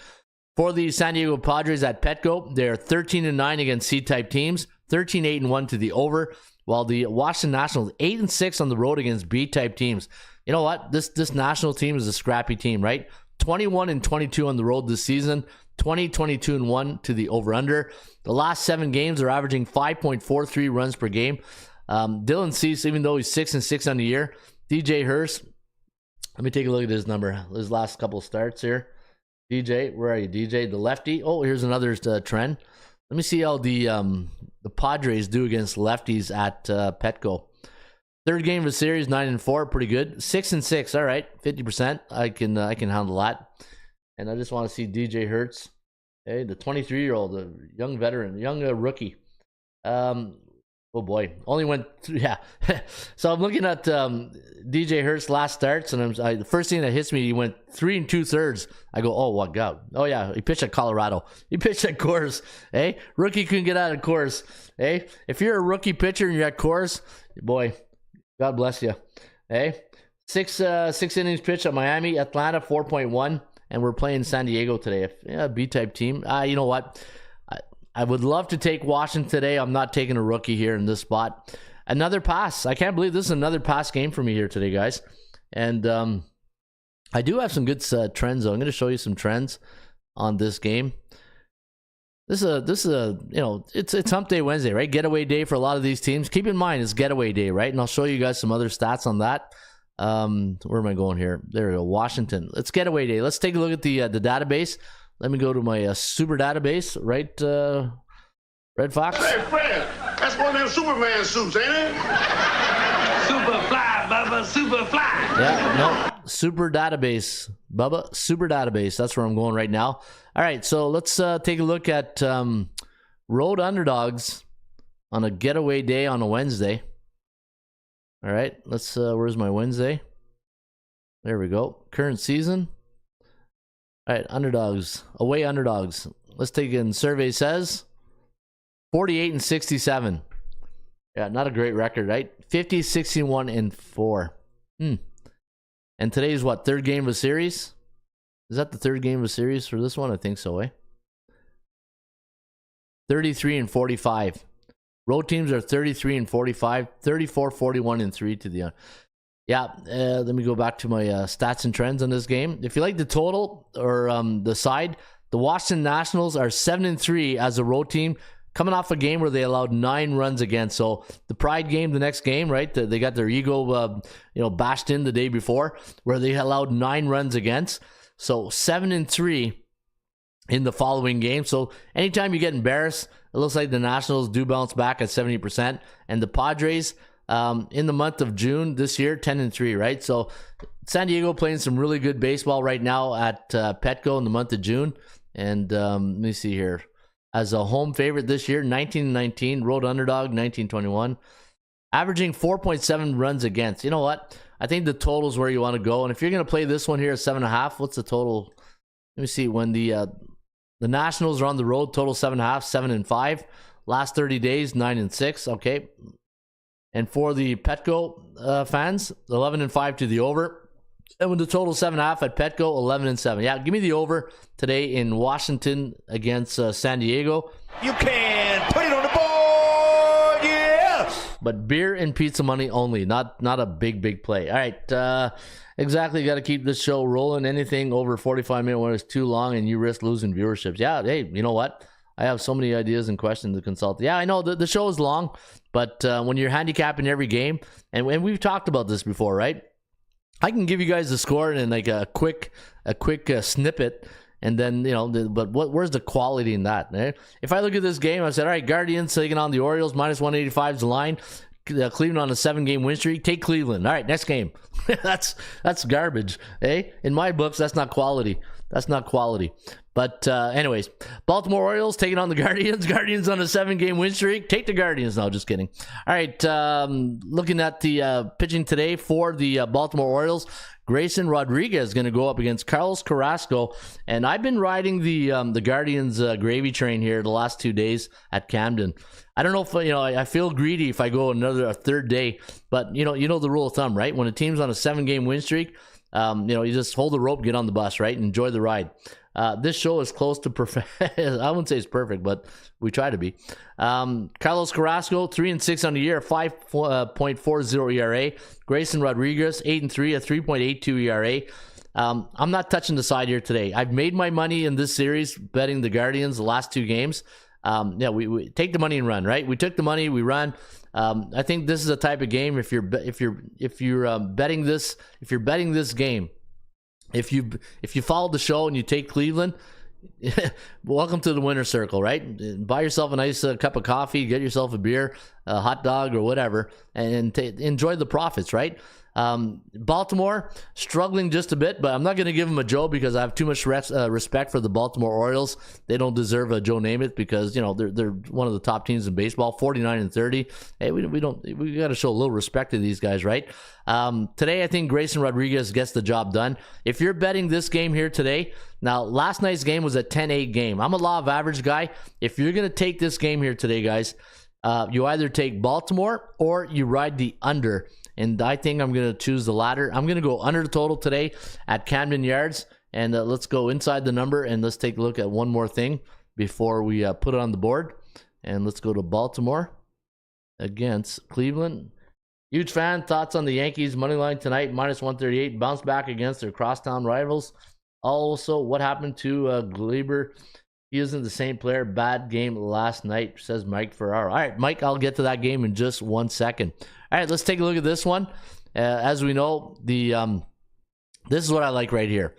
For the San Diego Padres at Petco, they're 13-9 against C-type teams, 13-8-1 to the over, while the Washington Nationals 8-6 on the road against B-type teams. You know what? This national team is a scrappy team, right? 21-22 on the road this season, 22-1 to the over-under. The last 7 games are averaging 5.43 runs per game. Dylan Cease, even though he's 6-6 on the year, DJ Hurst, let me take a look at his number. His last couple starts here. DJ, where are you, DJ? The lefty. Oh, here's another trend. Let me see how the Padres do against lefties at Petco. Third game of the series, 9-4, pretty good. 6-6, all right, 50%. I can handle that. And I just want to see DJ Hurts, the 23-year-old, the young veteran, young rookie. What Oh boy, only went yeah. So I'm looking at DJ Hurt's last starts, and the first thing that hits me, he went 3 2/3. I go, oh what God? Oh yeah, he pitched at Colorado. He pitched at Coors. Hey, rookie couldn't get out of Coors. Hey, if you're a rookie pitcher and you're at Coors, boy, God bless you. Hey, six innings pitched at Miami, Atlanta 4.1, and we're playing San Diego today. B-type team. You know what? I would love to take Washington today. I'm not taking a rookie here in this spot. Another pass. I can't believe this is another pass game for me here today, guys. And I do have some good trends, though. I'm going to show you some trends on this game. This is a it's Hump Day Wednesday, right? Getaway day for a lot of these teams. Keep in mind, it's getaway day, right? And I'll show you guys some other stats on that. Where am I going here? There we go. Washington. It's getaway day. Let's take a look at the database. Let me go to my super database, right, Red Fox? Hey, Fred, that's one of them Superman suits, ain't it? Super fly, Bubba, super fly. Yeah, no, super database, Bubba, super database. That's where I'm going right now. All right, so let's take a look at road underdogs on a getaway day on a Wednesday. All right, let's, where's my Wednesday? There we go. Current season. All right, underdogs, away underdogs. Let's take in survey says 48 and 67. Yeah, not a great record, right? 50, 61 and 4. And today's what? Third game of a series? Is that the third game of a series for this one? I think so, eh? 33 and 45. Road teams are 33 and 45, 34, 41 and 3 to the under. Yeah, let me go back to my stats and trends on this game. If you like the total or the side, the Washington Nationals are 7-3 as a road team, coming off a game where they allowed 9 runs against. So the Pride game, the next game, right? They got their ego, bashed in the day before, where they allowed 9 runs against. So 7-3 in the following game. So anytime you get embarrassed, it looks like the Nationals do bounce back at 70%, and the Padres. In the month of June this year, 10-3, right? So San Diego playing some really good baseball right now at Petco in the month of June. And let me see here. As a home favorite this year, 19-19, road underdog, 19-21. Averaging 4.7 runs against. You know what? I think the total is where you want to go. And if you're going to play this one here at 7.5, what's the total? Let me see. When the Nationals are on the road, total 7.5, 7-5. Last 30 days, 9-6. Okay. And for the Petco fans, 11-5 to the over. And with the total 7.5 at Petco, 11-7. Yeah, give me the over today in Washington against San Diego. You can put it on the board, yeah. But beer and pizza money only, not a big play. All right, exactly. Got to keep this show rolling. Anything over 45 minutes when it's too long and you risk losing viewerships. Yeah, hey, you know what? I have so many ideas and questions to consult. Yeah, I know the show is long, but when you're handicapping every game, and we've talked about this before, right? I can give you guys the score and like a quick snippet, and then but where's the quality in that? Eh? If I look at this game, I said, all right, Guardians taking on the Orioles, -185 is the line. Cleveland on a 7-game win streak. Take Cleveland. All right, next game. that's garbage. Eh? In my books, that's not quality. That's not quality. But anyways, Baltimore Orioles taking on the Guardians. Guardians on a 7-game win streak. Take the Guardians. No, just kidding. All right, looking at the pitching today for the Baltimore Orioles. Grayson Rodriguez is going to go up against Carlos Carrasco. And I've been riding the Guardians gravy train here the last 2 days at Camden. I don't know if, I feel greedy if I go a third day. But, you know the rule of thumb, right? When a team's on a 7-game win streak, you just hold the rope, get on the bus, right? And enjoy the ride. This show is close to perfect. I wouldn't say it's perfect, but we try to be. Carlos Carrasco, 3-6 on the year, 5.40 ERA. Grayson Rodriguez, 8-3, a 3.82 ERA. I'm not touching the side here today. I've made my money in this series betting the Guardians the last 2 games. We take the money and run, right? We took the money, we run. I think this is a type of game. If you're betting this game. If you follow the show and you take Cleveland, welcome to the winner's circle, right? Buy yourself a nice cup of coffee, get yourself a beer, a hot dog, or whatever, and enjoy the profits, right? Baltimore struggling just a bit, but I'm not going to give them a Joe because I have too much respect for the Baltimore Orioles. They don't deserve a Joe Namath because they're one of the top teams in baseball, 49-30. Hey, we got to show a little respect to these guys, right? Today I think Grayson Rodriguez gets the job done. If you're betting this game here today, now last night's game was a 10-8 game. I'm a law of average guy. If you're going to take this game here today, guys, you either take Baltimore or you ride the under. And I think I'm going to choose the latter. I'm going to go under the total today at Camden Yards. And let's go inside the number and let's take a look at one more thing before we put it on the board. And let's go to Baltimore against Cleveland. Huge fan. Thoughts on the Yankees money line tonight, -138. Bounce back against their crosstown rivals. Also, what happened to Glaber? He isn't the same player. Bad game last night, says Mike Ferraro. All right, Mike, I'll get to that game in just 1 second. All right, let's take a look at this one. As we know, this is what I like right here.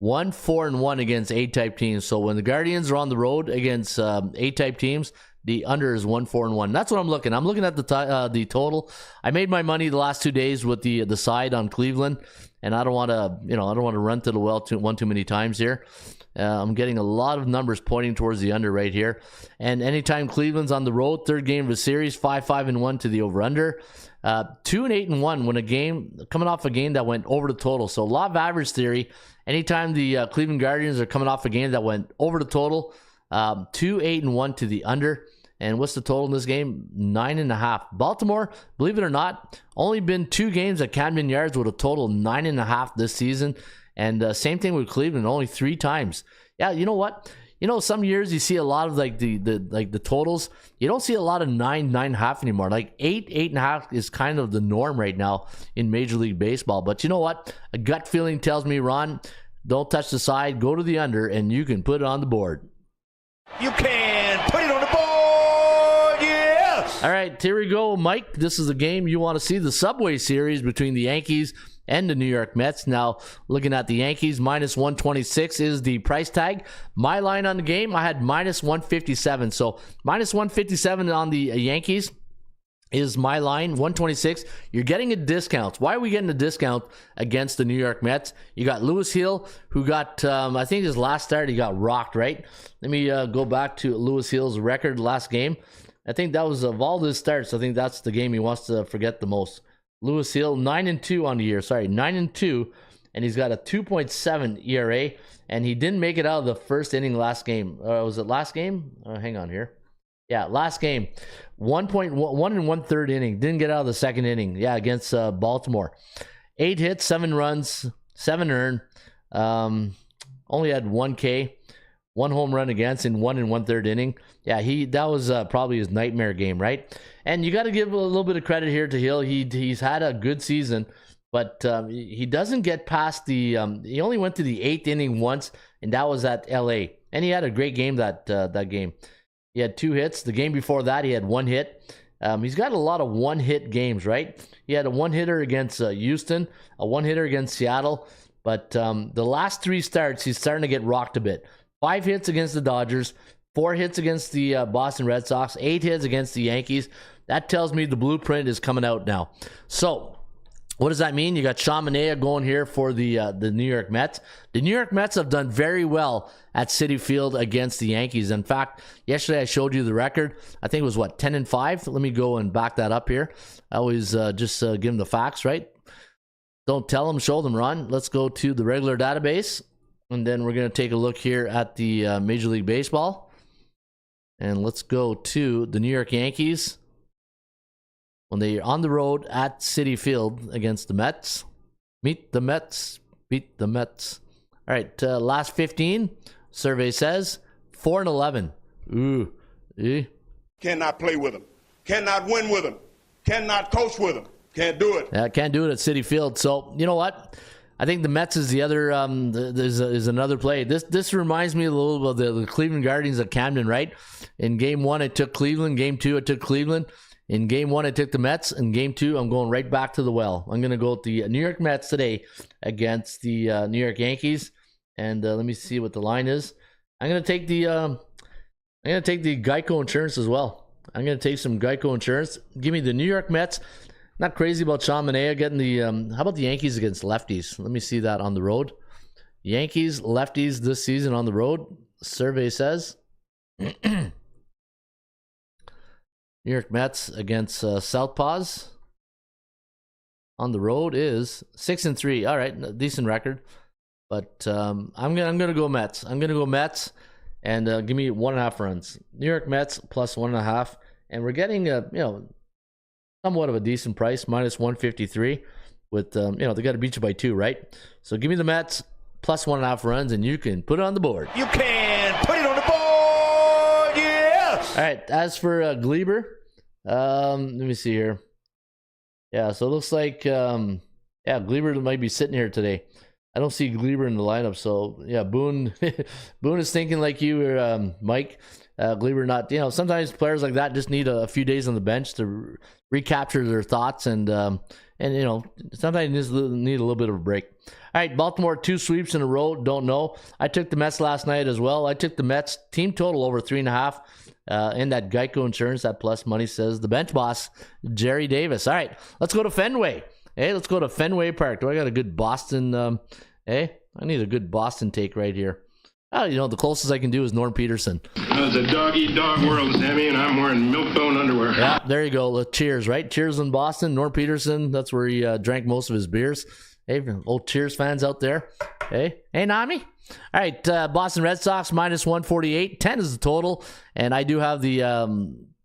1-4-1 against A-type teams. So when the Guardians are on the road against A-type teams, the under is 1-4-1. That's what I'm looking. I'm looking at the total. I made my money the last 2 days with the side on Cleveland, and I don't want to run to the well too many times here. I'm getting a lot of numbers pointing towards the under right here. And anytime Cleveland's on the road, third game of a series, 5-5-1 to the over-under. 2-8-1 when a game coming off a game that went over the total. So law of average theory, anytime the Cleveland Guardians are coming off a game that went over the total, 2-8-1 to the under. And what's the total in this game? 9.5. Baltimore, believe it or not, only been 2 games at Camden Yards with a total 9.5 this season. And same thing with Cleveland, only 3 times. Yeah, you know what? Some years you see a lot of the totals. You don't see a lot of 9.5 anymore. Like 8.5 is kind of the norm right now in Major League Baseball. But you know what? A gut feeling tells me, Ron, don't touch the side, go to the under, and you can put it on the board. You can put it on the board, yes! All right, here we go, Mike. This is the game you want to see, the Subway Series between the Yankees and the New York Mets. Now, looking at the Yankees, -126 is the price tag. My line on the game, I had -157. So, -157 on the Yankees is my line, 126. You're getting a discount. Why are we getting a discount against the New York Mets? You got Lewis Hill, who got, I think his last start, he got rocked, right? Let me go back to Lewis Hill's record last game. I think that was, of all his starts, I think that's the game he wants to forget the most. Lewis Hill, 9-2 on the year. 9-2, and he's got a 2.7 ERA, and he didn't make it out of the first inning last game. Was it last game? Hang on here. Yeah, last game. 1 1/3 inning. Didn't get out of the second inning. Yeah, against Baltimore. 8 hits, 7 runs, 7 earned. Only had 1 K. 1 home run against in 1 1/3 inning. Yeah, that was probably his nightmare game, right? And you got to give a little bit of credit here to Hill. He's had a good season, but he doesn't get past the. He only went to the 8th inning once, and that was at LA. And he had a great game that game. He had 2 hits. The game before that, he had 1 hit. He's got a lot of 1-hit games, right? He had a 1-hitter against Houston, a 1-hitter against Seattle, but the last 3 starts, he's starting to get rocked a bit. 5 hits against the Dodgers, 4 hits against the Boston Red Sox, 8 hits against the Yankees. That tells me the blueprint is coming out now. So, what does that mean? You got Sean Manaea going here for the New York Mets. The New York Mets have done very well at Citi Field against the Yankees. In fact, yesterday I showed you the record. I think it was, 10-5? Let me go and back that up here. I always just give them the facts, right? Don't tell them, show them, Ron. Let's go to the regular database. And then we're going to take a look here at the Major League Baseball. And let's go to the New York Yankees when they are on the road at Citi Field against the Mets. Meet the Mets, beat the Mets. All right, last 15, survey says 4-11. Ooh. Cannot play with them. Cannot win with them. Cannot coach with them. Can't do it. Yeah, can't do it at Citi Field. So, you know what? I think the Mets is the other, is another play. This reminds me a little of the Cleveland Guardians at Camden, right? In game 1, it took Cleveland. Game 2, it took Cleveland. In game 1, I took the Mets. In game 2, I'm going right back to the well. I'm going to go with the New York Mets today against the New York Yankees. And let me see what the line is. I'm going to take the Geico insurance as well. I'm going to take some Geico insurance. Give me the New York Mets Not crazy about Sean Manaea getting the. How about the Yankees against lefties? Let me see that on the road. Yankees lefties this season on the road. Survey says. New York Mets against Southpaws on the road is 6-3. All right, decent record. But I'm gonna go Mets. I'm gonna go Mets, and give me 1.5 runs. New York Mets plus 1.5, and we're getting somewhat of a decent price, minus 153. With they got to beat you by 2, right? So give me the Mets plus 1.5 runs, and you can put it on the board. You can put it on the board, yeah! All right, as for Gleber, let me see here. Yeah, so it looks like, Gleber might be sitting here today. I don't see Gleber in the lineup, so, yeah, Boone Boone is thinking like you, Mike. Gleber not, sometimes players like that just need a few days on the bench to recapture their thoughts, and sometimes need a little bit of a break. All right, Baltimore 2 sweeps in a row. Don't know. I took the Mets last night as well. I took the Mets team total over 3.5 in that Geico Insurance. That plus money says the bench boss, Jerry Davis. All right, let's go to Fenway. Hey, let's go to Fenway Park. Do I got a good Boston? I need a good Boston take right here. Oh, the closest I can do is Norm Peterson. It's a dog-eat-dog world, Sammy, and I'm wearing milk-bone underwear. Yeah, there you go. Cheers, right? Cheers in Boston. Norm Peterson, that's where he drank most of his beers. Hey, old Cheers fans out there. Hey, Nami. All right, Boston Red Sox minus 148. 10 is the total, and I do have the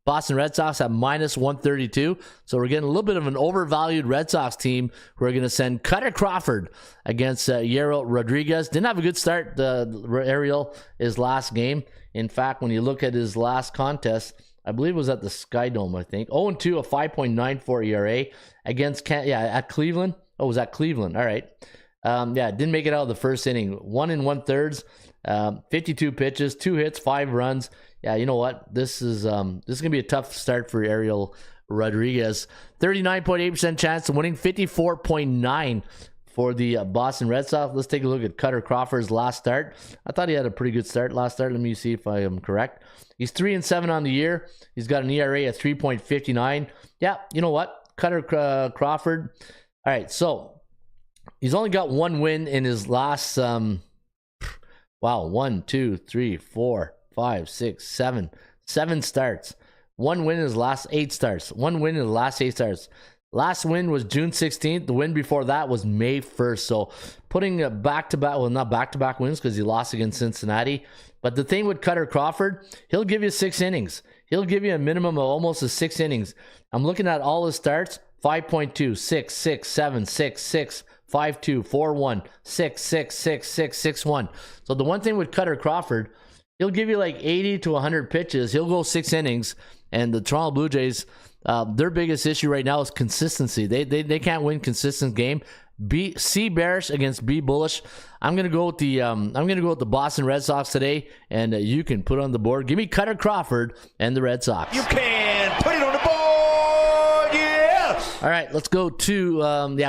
Boston Red Sox at minus 132. So we're getting a little bit of an overvalued Red Sox team. We're going to send Cutter Crawford against Yariel Rodriguez. Didn't have a good start, Ariel, his last game. In fact, when you look at his last contest, I believe it was at the Sky Dome, I think. 0-2, a 5.94 ERA against, at Cleveland. Oh, it was at Cleveland. All right. Didn't make it out of the first inning. 1 1/3, 52 pitches, 2 hits, 5 runs. Yeah, you know what? This is gonna be a tough start for Ariel Rodriguez. 39.8% chance of winning, 54.9 for the Boston Red Sox. Let's take a look at Cutter Crawford's last start. I thought he had a pretty good start last start. Let me see if I am correct. He's 3-7 on the year. He's got an ERA at 3.59. Yeah, you know what? Cutter Crawford. All right, so he's only got 1 win in his last 1, 2, 3, 4, 5, 6, 7 starts. 1 win in his last 8 starts. 1 win in the last 8 starts. Last win was June 16th. The win before that was May 1st. So putting a back-to-back, well, not back-to-back wins because he lost against Cincinnati. But the thing with Cutter Crawford, he'll give you 6 innings. He'll give you a minimum of almost 6 innings. I'm looking at all his starts. 5.2, 6, 6, 7, 6, 6, 5-2, 4-1, 6, 6, 6, 6, 6-1. So the one thing with Cutter Crawford, he'll give you like 80 to 100 pitches. He'll go 6 innings. And the Toronto Blue Jays, their biggest issue right now is consistency. They can't win consistent game. C bearish against B bullish. I'm gonna go with the Boston Red Sox today, and you can put on the board. Give me Cutter Crawford and the Red Sox. You can put it on the board, yeah. All right, let's go to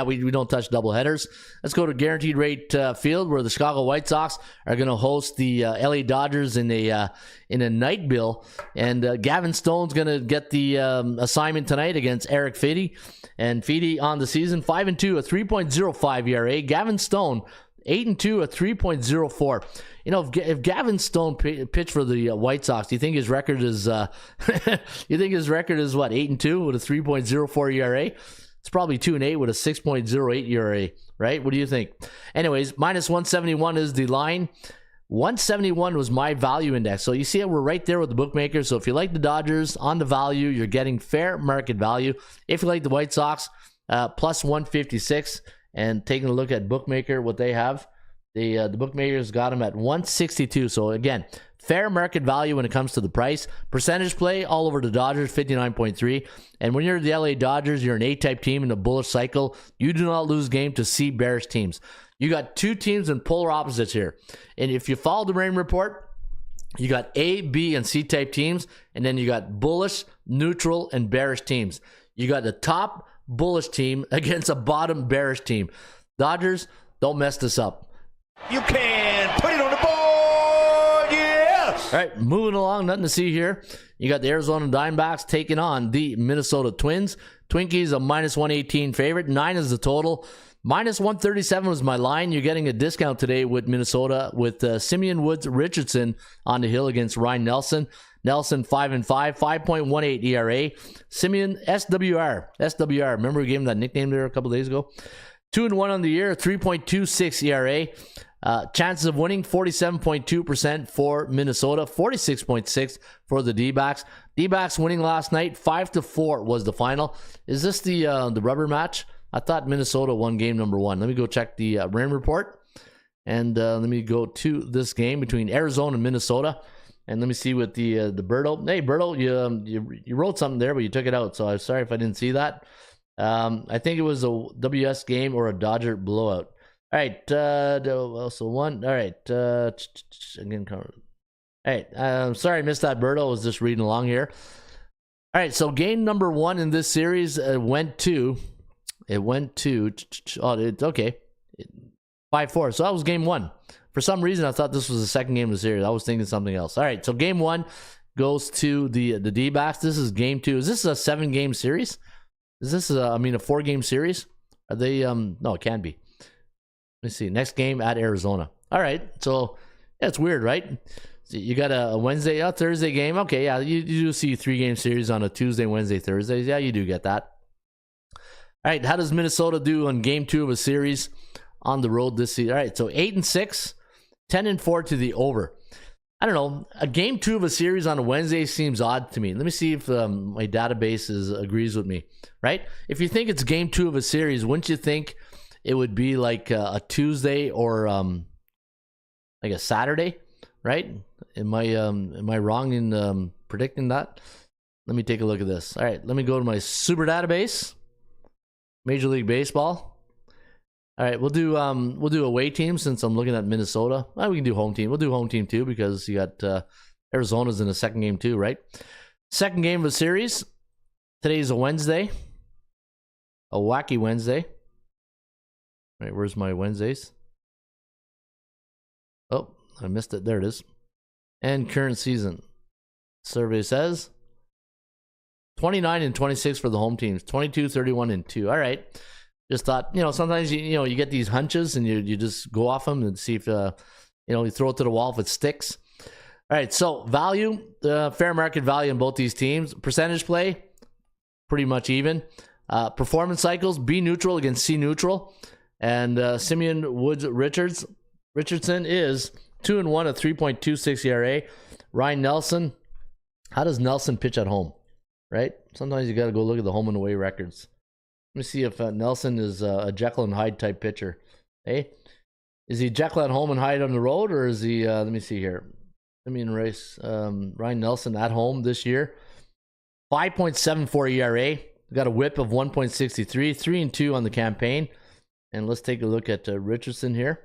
we don't touch double headers. Let's go to Guaranteed Rate Field, where the Chicago White Sox are going to host the LA Dodgers in a night bill, and Gavin Stone's going to get the assignment tonight against Eric Fede. And Fede on the season 5-2, a 3.05 ERA. Gavin Stone 8-2, a 3.04. If Gavin Stone pitched for the White Sox, do you think his record is? What, 8-2 with a 3.04 ERA? It's probably 2-8 with a 6.08 ERA, right? What do you think? Anyways, minus 171 is the line. 171 was my value index. So you see we're right there with the bookmakers. So if you like the Dodgers on the value, you're getting fair market value. If you like the White Sox, plus 156. And taking a look at bookmaker, what they have, the bookmakers got them at 162. So again, fair market value when it comes to the price. Percentage play all over the Dodgers, 59.3. And when you're the LA Dodgers, you're an A-type team in a bullish cycle. You do not lose game to C bearish teams. You got 2 teams in polar opposites here. And if you follow the rain report, you got A, B, and C-type teams. And then you got bullish, neutral, and bearish teams. You got the top bullish team against a bottom bearish team. Dodgers, don't mess this up. You can put it on the board, yeah. All right, moving along, nothing to see here. You got the Arizona Diamondbacks taking on the Minnesota Twins. Twinkies, a minus 118 favorite. 9 is the total. Minus 137 was my line. You're getting a discount today with Minnesota with Simeon Woods Richardson on the hill against Ryan Nelson. Nelson 5-5, 5.18 ERA. Simeon SWR. Remember we gave him that nickname there a couple days ago? 2-1 on the year, 3.26 ERA. Chances of winning 47.2% for Minnesota, 46.6% for the D-backs. D-backs winning last night, 5-4 was the final. Is this the rubber match? I thought Minnesota won game number 1. Let me go check the rain report, and let me go to this game between Arizona and Minnesota, and let me see what the Berto. Hey Berto, you wrote something there, but you took it out, so I'm sorry if I didn't see that. I think it was a WS game or a Dodger blowout. All right, so one. All right, again. All right, sorry I missed that, Berto. I was just reading along here. All right, so game number 1 in this series went to. Okay, 5-4. So that was game 1. For some reason, I thought this was the second game of the series. I was thinking something else. All right, so game 1 goes to the D-backs. This is game 2. Is this a 7-game series? Is this a 4-game series? Are they? No, it can be. Let me see. Next game at Arizona. All right, so yeah, it's weird, right? So you got a Wednesday, Thursday game. Okay, yeah, you do see 3-game series on a Tuesday, Wednesday, Thursdays. Yeah, you do get that. All right, how does Minnesota do on game 2 of a series on the road this season? All right, so 8-6, 10-4 to the over. I don't know. A game 2 of a series on a Wednesday seems odd to me. Let me see if my database agrees with me, right? If you think it's game 2 of a series, wouldn't you think it would be like a Tuesday or like a Saturday, right? Am I wrong in predicting that? Let me take a look at this. All right, let me go to my super database. Major League Baseball. All right, we'll do away team since I'm looking at Minnesota. We can do home team. We'll do home team too because you got Arizona's in the second game too, right? Second game of the series. Today's a Wednesday. A wacky Wednesday. All right, where's my Wednesdays? Oh, I missed it. There it is. And current season. Survey says 29-26 for the home teams. 22-31-2. All right. Just thought, sometimes you get these hunches and you just go off them and see if you throw it to the wall if it sticks. All right. So value, fair market value in both these teams. Percentage play, pretty much even. Performance cycles, B neutral against C neutral. And Simeon Woods Richardson is 2-1 at 3.26 ERA. Ryan Nelson, how does Nelson pitch at home? Right? Sometimes you got to go look at the home and away records. Let me see if Nelson is a Jekyll and Hyde type pitcher. Hey, is he Jekyll at home and Hyde on the road, or is he? Let me see here. Ryan Nelson at home this year, 5.74 ERA. Got a WHIP of 1.63, 3-2 on the campaign. And let's take a look at Richardson here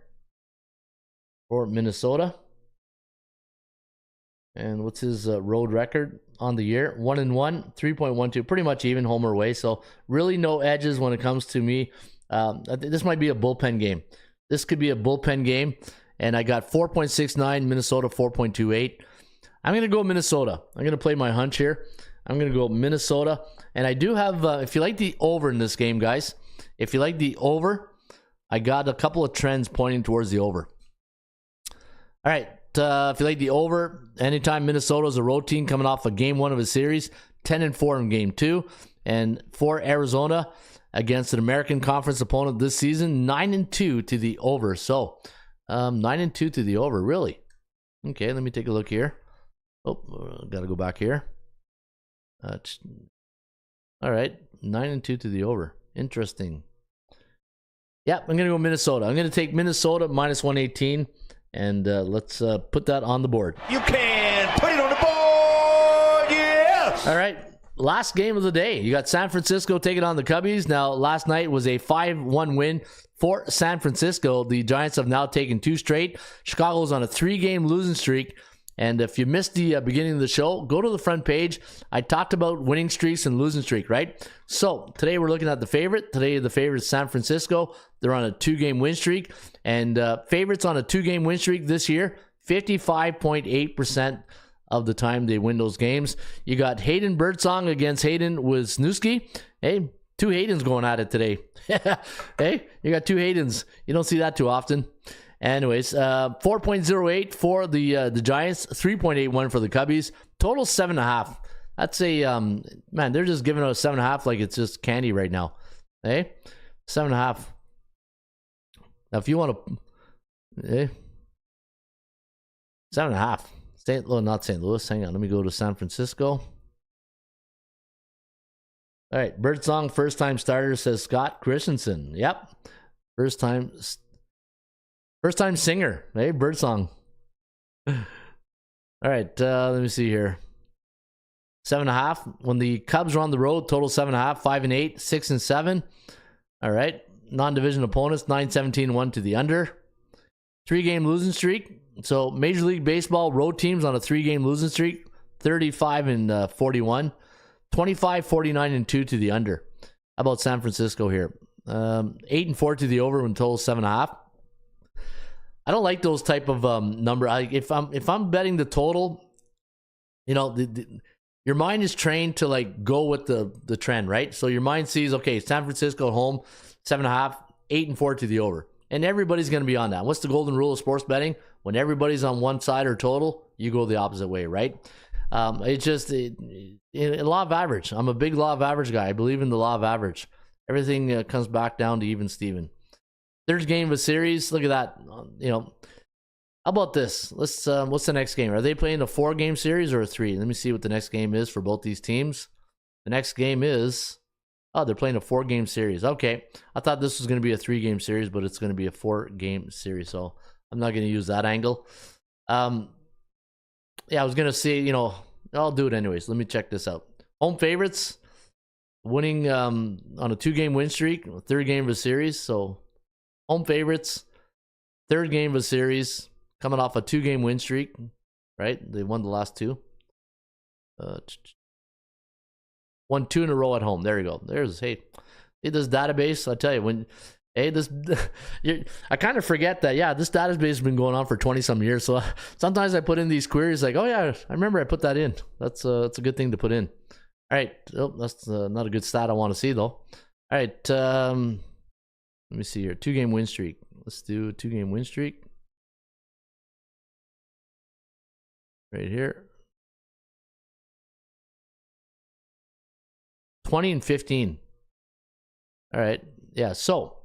for Minnesota. And what's his road record on the year? 1-1, 3.12, pretty much even home or away. So really no edges when it comes to me. This might be a bullpen game. This could be a bullpen game. And I got 4.69, Minnesota 4.28. I'm going to go Minnesota. I'm going to play my hunch here. I'm going to go Minnesota. And I do have, if you like the over in this game, guys, if you like the over, I got a couple of trends pointing towards the over. All right. If you like the over, anytime Minnesota's a road team coming off of game 1 of a series, 10-4 in game 2. And for Arizona against an American Conference opponent this season, 9-2 to the over. So 9-2 to the over, really. Okay, let me take a look here. Oh, got to go back here. All right, 9-2 to the over. Interesting. Yeah, I'm going to go Minnesota. I'm going to take Minnesota minus 118. And let's put that on the board. You can put it on the board, yes! All right, last game of the day. You got San Francisco taking on the Cubbies. Now, last night was a 5-1 win for San Francisco. The Giants have now taken 2 straight. Chicago's on a 3-game losing streak. And if you missed the beginning of the show, go to the front page. I talked about winning streaks and losing streak, right? So today we're looking at the favorite. Today the favorite is San Francisco. They're on a 2-game win streak. And favorites on a 2-game win streak this year, 55.8% of the time they win those games. You got Hayden Birdsong against Hayden Wisniewski. Hey, Two Haydens going at it today. Hey, you got two Haydens. You don't see that too often. Anyways, 4.08 for the Giants, 3.81 for the Cubbies. Total 7.5. That's a man. They're just giving us 7.5 like it's just candy right now. Hey, 7.5. Now, if you want to, 7.5. Not St. Louis. Hang on, let me go to San Francisco. All right, Birdsong first time starter, says Scott Christensen. Yep, first time singer. Hey, Birdsong. All right, let me see here. 7.5. When the Cubs are on the road, total 7.5. 5-8, 6-7. All right, non-division opponents 9-17-1 to the under. 3-game losing streak. So Major League Baseball road teams on a 3-game losing streak, 35-41. 25-49-2 to the under. How about San Francisco here? 8-4 to the over when total 7.5. I don't like those type of number. If I'm betting the total, your mind is trained to like go with the trend, right? So your mind sees, okay, San Francisco at home, 7.5, 8-4 to the over, and everybody's going to be on that. What's the golden rule of sports betting? When everybody's on one side or total, you go the opposite way, right? It's just a law of average. I'm a big law of average guy. I believe in the law of average. Everything comes back down to even Steven. Third game of a series. Look at that. How about this? Let's. What's the next game? Are they playing a 4-game series or a 3? Let me see what the next game is for both these teams. The next game is. Oh, they're playing a 4-game series. Okay, I thought this was going to be a 3-game series, but it's going to be a 4-game series. So I'm not going to use that angle. Yeah, I was going to say, I'll do it anyways. Let me check this out. Home favorites winning on a 2-game win streak, 3rd game of a series. So home favorites, 3rd game of a series, coming off a 2-game win streak, right? They won the last 2. Won 2 in a row at home. There you go. There's, hey, this database, I tell you, I kind of forget that, this database has been going on for 20-some years. So sometimes I put in these queries like, oh, yeah, I remember I put that in. That's a good thing to put in. All right. Oh, that's not a good stat I want to see, though. All right. Let me see here. 2-game win streak. Let's do a 2-game win streak. Right here. 20-15. All right. Yeah, so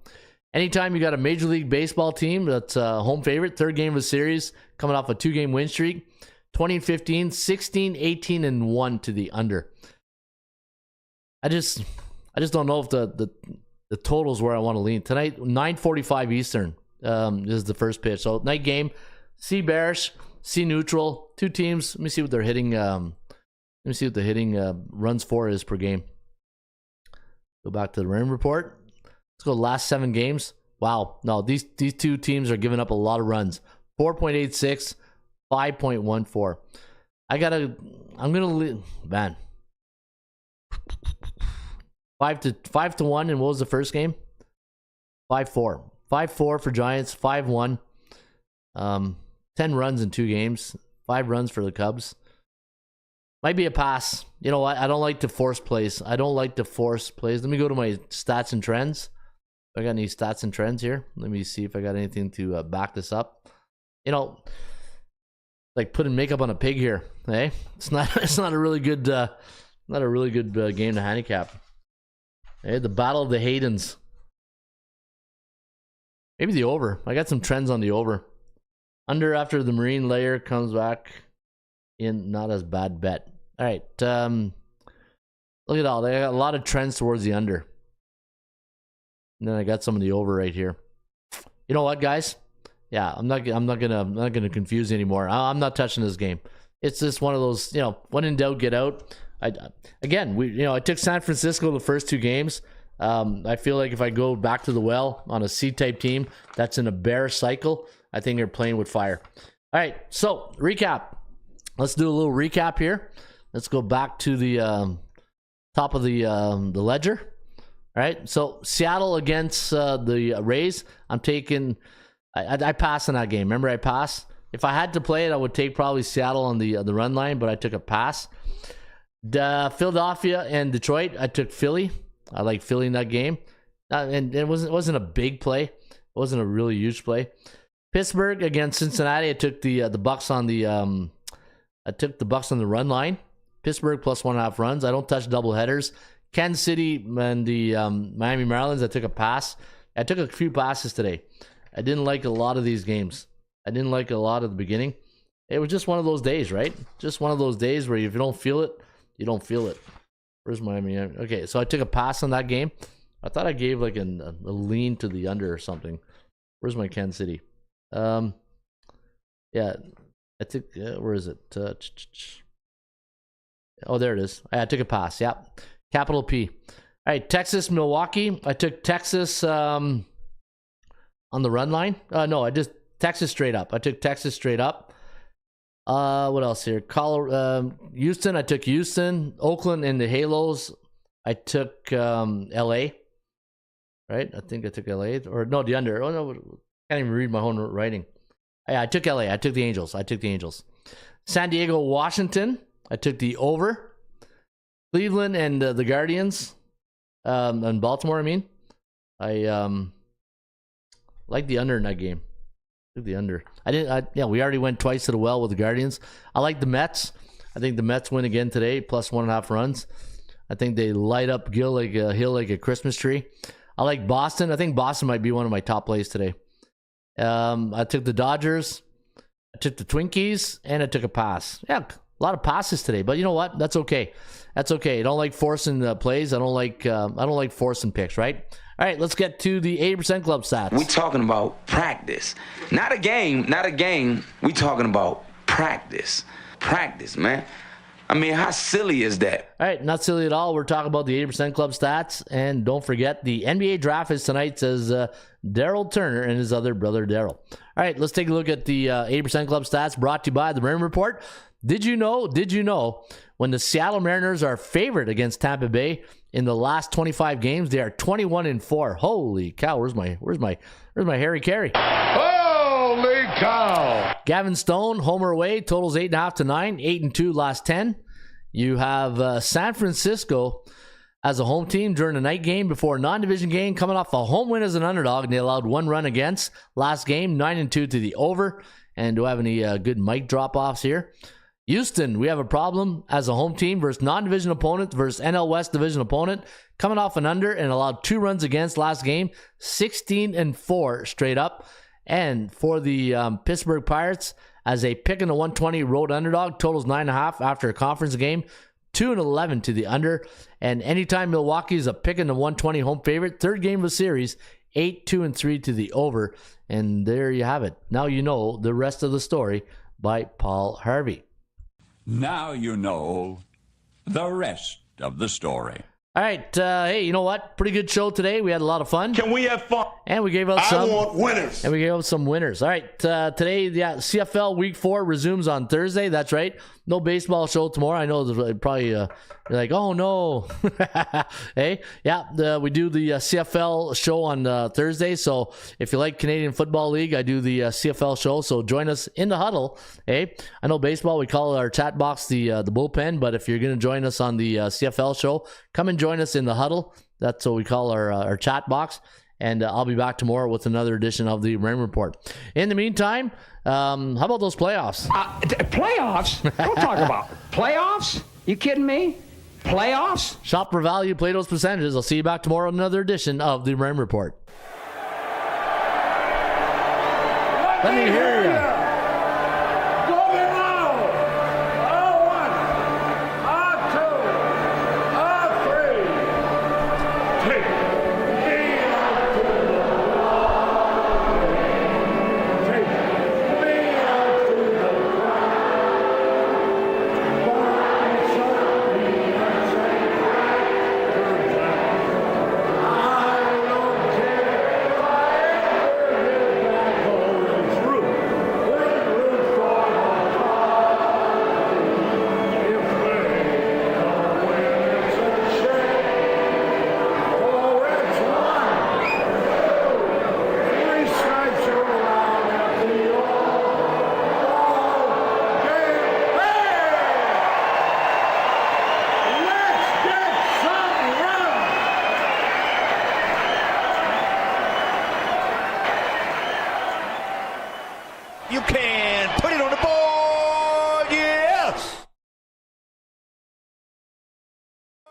anytime you got a Major League Baseball team that's home favorite, 3rd game of a series, coming off a 2-game win streak, 20-15, 16-18-1 to the under. I just don't know if the total's where I want to lean. Tonight, 9:45 Eastern is the first pitch. So night game, C bearish, C neutral, 2 teams. Let me see what they're hitting. Let me see what the hitting runs for is per game. Go back to the Raymond report. Let's go last 7 games. Wow. No, these 2 teams are giving up a lot of runs. 4.86, 5.14. I'm gonna man. 5-1, and what was the first game? 5-4. 5-4 for Giants, 5-1. 10 runs in 2 games. 5 runs for the Cubs. Might be a pass. You know what? I don't like to force plays. Let me go to my stats and trends. I got any stats and trends here? Let me see if I got anything to back this up. Like putting makeup on a pig here. Hey, it's not a really good game to handicap. Hey, the battle of the Haydens. Maybe the over. I got some trends on the over. Under after the Marine layer comes back in, not as bad bet. All right. Look at all. They got a lot of trends towards the under. And then I got some of the over right here. You know what, guys? Yeah, I'm not gonna confuse you anymore. I'm not touching this game. It's just one of those, when in doubt, get out. I took San Francisco the first 2 games. I feel like if I go back to the well on a C-type team that's in a bear cycle, I think they're playing with fire. All right, so recap. Let's do a little recap here. Let's go back to the top of the ledger. All right, so Seattle against the Rays. I'm taking. I passed in that game. Remember, I passed. If I had to play it, I would take probably Seattle on the run line, but I took a pass. Philadelphia and Detroit, I took Philly. I like Philly in that game. And it wasn't a big play. It wasn't a really huge play. Pittsburgh against Cincinnati. I took the Bucks on the run line. Pittsburgh plus 1.5 runs. I don't touch double headers. Kansas City and the Miami Marlins. I took a pass. I took a few passes today. I didn't like a lot of these games. I didn't like a lot at the beginning. It was just one of those days, right? Just one of those days where if you don't feel it, you don't feel it. Where's Miami? Okay, so I took a pass on that game. I thought I gave like a lean to the under or something. Where's my Kansas City? Yeah, I think, where is it? Oh, there it is. I took a pass. Yep. Capital P. All right, Texas, Milwaukee. I took Texas on the run line. No, I just Texas straight up. I took Texas straight up. What else here? Houston. I took Houston. Oakland and the Halos. I took LA. Right? I think I took LA. Or no, the under. Oh, no. Can't even read my own writing. Yeah, I took LA. I took the Angels. San Diego, Washington. I took the over. Cleveland and the Guardians. And Baltimore, I mean. I like the under in that game. Took the under. We already went twice to the well with the Guardians. I like the Mets. I think the Mets win again today, plus 1.5 runs. I think they light up Hill like a Christmas tree. I like Boston. I think Boston might be one of my top plays today. I took the Dodgers. I took the Twinkies, and I took a pass. Yeah, a lot of passes today, but you know what? That's okay. I don't like forcing plays. I don't like forcing picks, right? All right, let's get to the 80% Club stats. We talking about practice, not a game. We talking about practice, man. I mean, how silly is that? All right, not silly at all. We're talking about the 80% Club stats. And don't forget, the NBA draft is tonight, says Daryl Turner and his other brother, Daryl. All right, let's take a look at the 80% Club stats brought to you by the Raymond Report. Did you know when the Seattle Mariners are favored against Tampa Bay in the last 25 games, they are 21-4. Holy cow, where's my Harry Carey? Holy cow! Gavin Stone, homer away, totals 8.5 to 9, 8-2 last 10. You have San Francisco as a home team during a night game before a non-division game, coming off a home win as an underdog, and they allowed 1 run against last game, 9-2 to the over. And do I have any good mic drop-offs here? Houston, we have a problem as a home team versus non-division opponent versus NL West division opponent, coming off an under and allowed 2 runs against last game, 16-4 straight up. And for the Pittsburgh Pirates, as a pick in the 120 road underdog, totals 9.5 after a conference game, 2-11 to the under. And anytime Milwaukee is a pick in the 120 home favorite, third game of the series, 8-2-3 to the over. And there you have it. Now you know the rest of the story by Paul Harvey. Now you know the rest of the story. All right. Hey, you know what? Pretty good show today. We had a lot of fun. Can we have fun? And we gave out some. I want winners. And we gave out some winners. All right. Today, CFL Week 4 resumes on Thursday. That's right. No baseball show tomorrow. I know there's probably you're like, oh no. Hey, yeah. We do the CFL show on Thursday. So if you like Canadian Football League, I do the CFL show. So join us in the huddle. Hey, I know baseball. We call our chat box the bullpen. But if you're going to join us on the CFL show, come and join us in the huddle. That's what we call our chat box. And I'll be back tomorrow with another edition of the Raymond Report. In the meantime, how about those playoffs? Playoffs? Don't talk about playoffs. You kidding me? Playoffs? Shop for value, play those percentages. I'll see you back tomorrow on another edition of the Raymond Report. Let me hear you.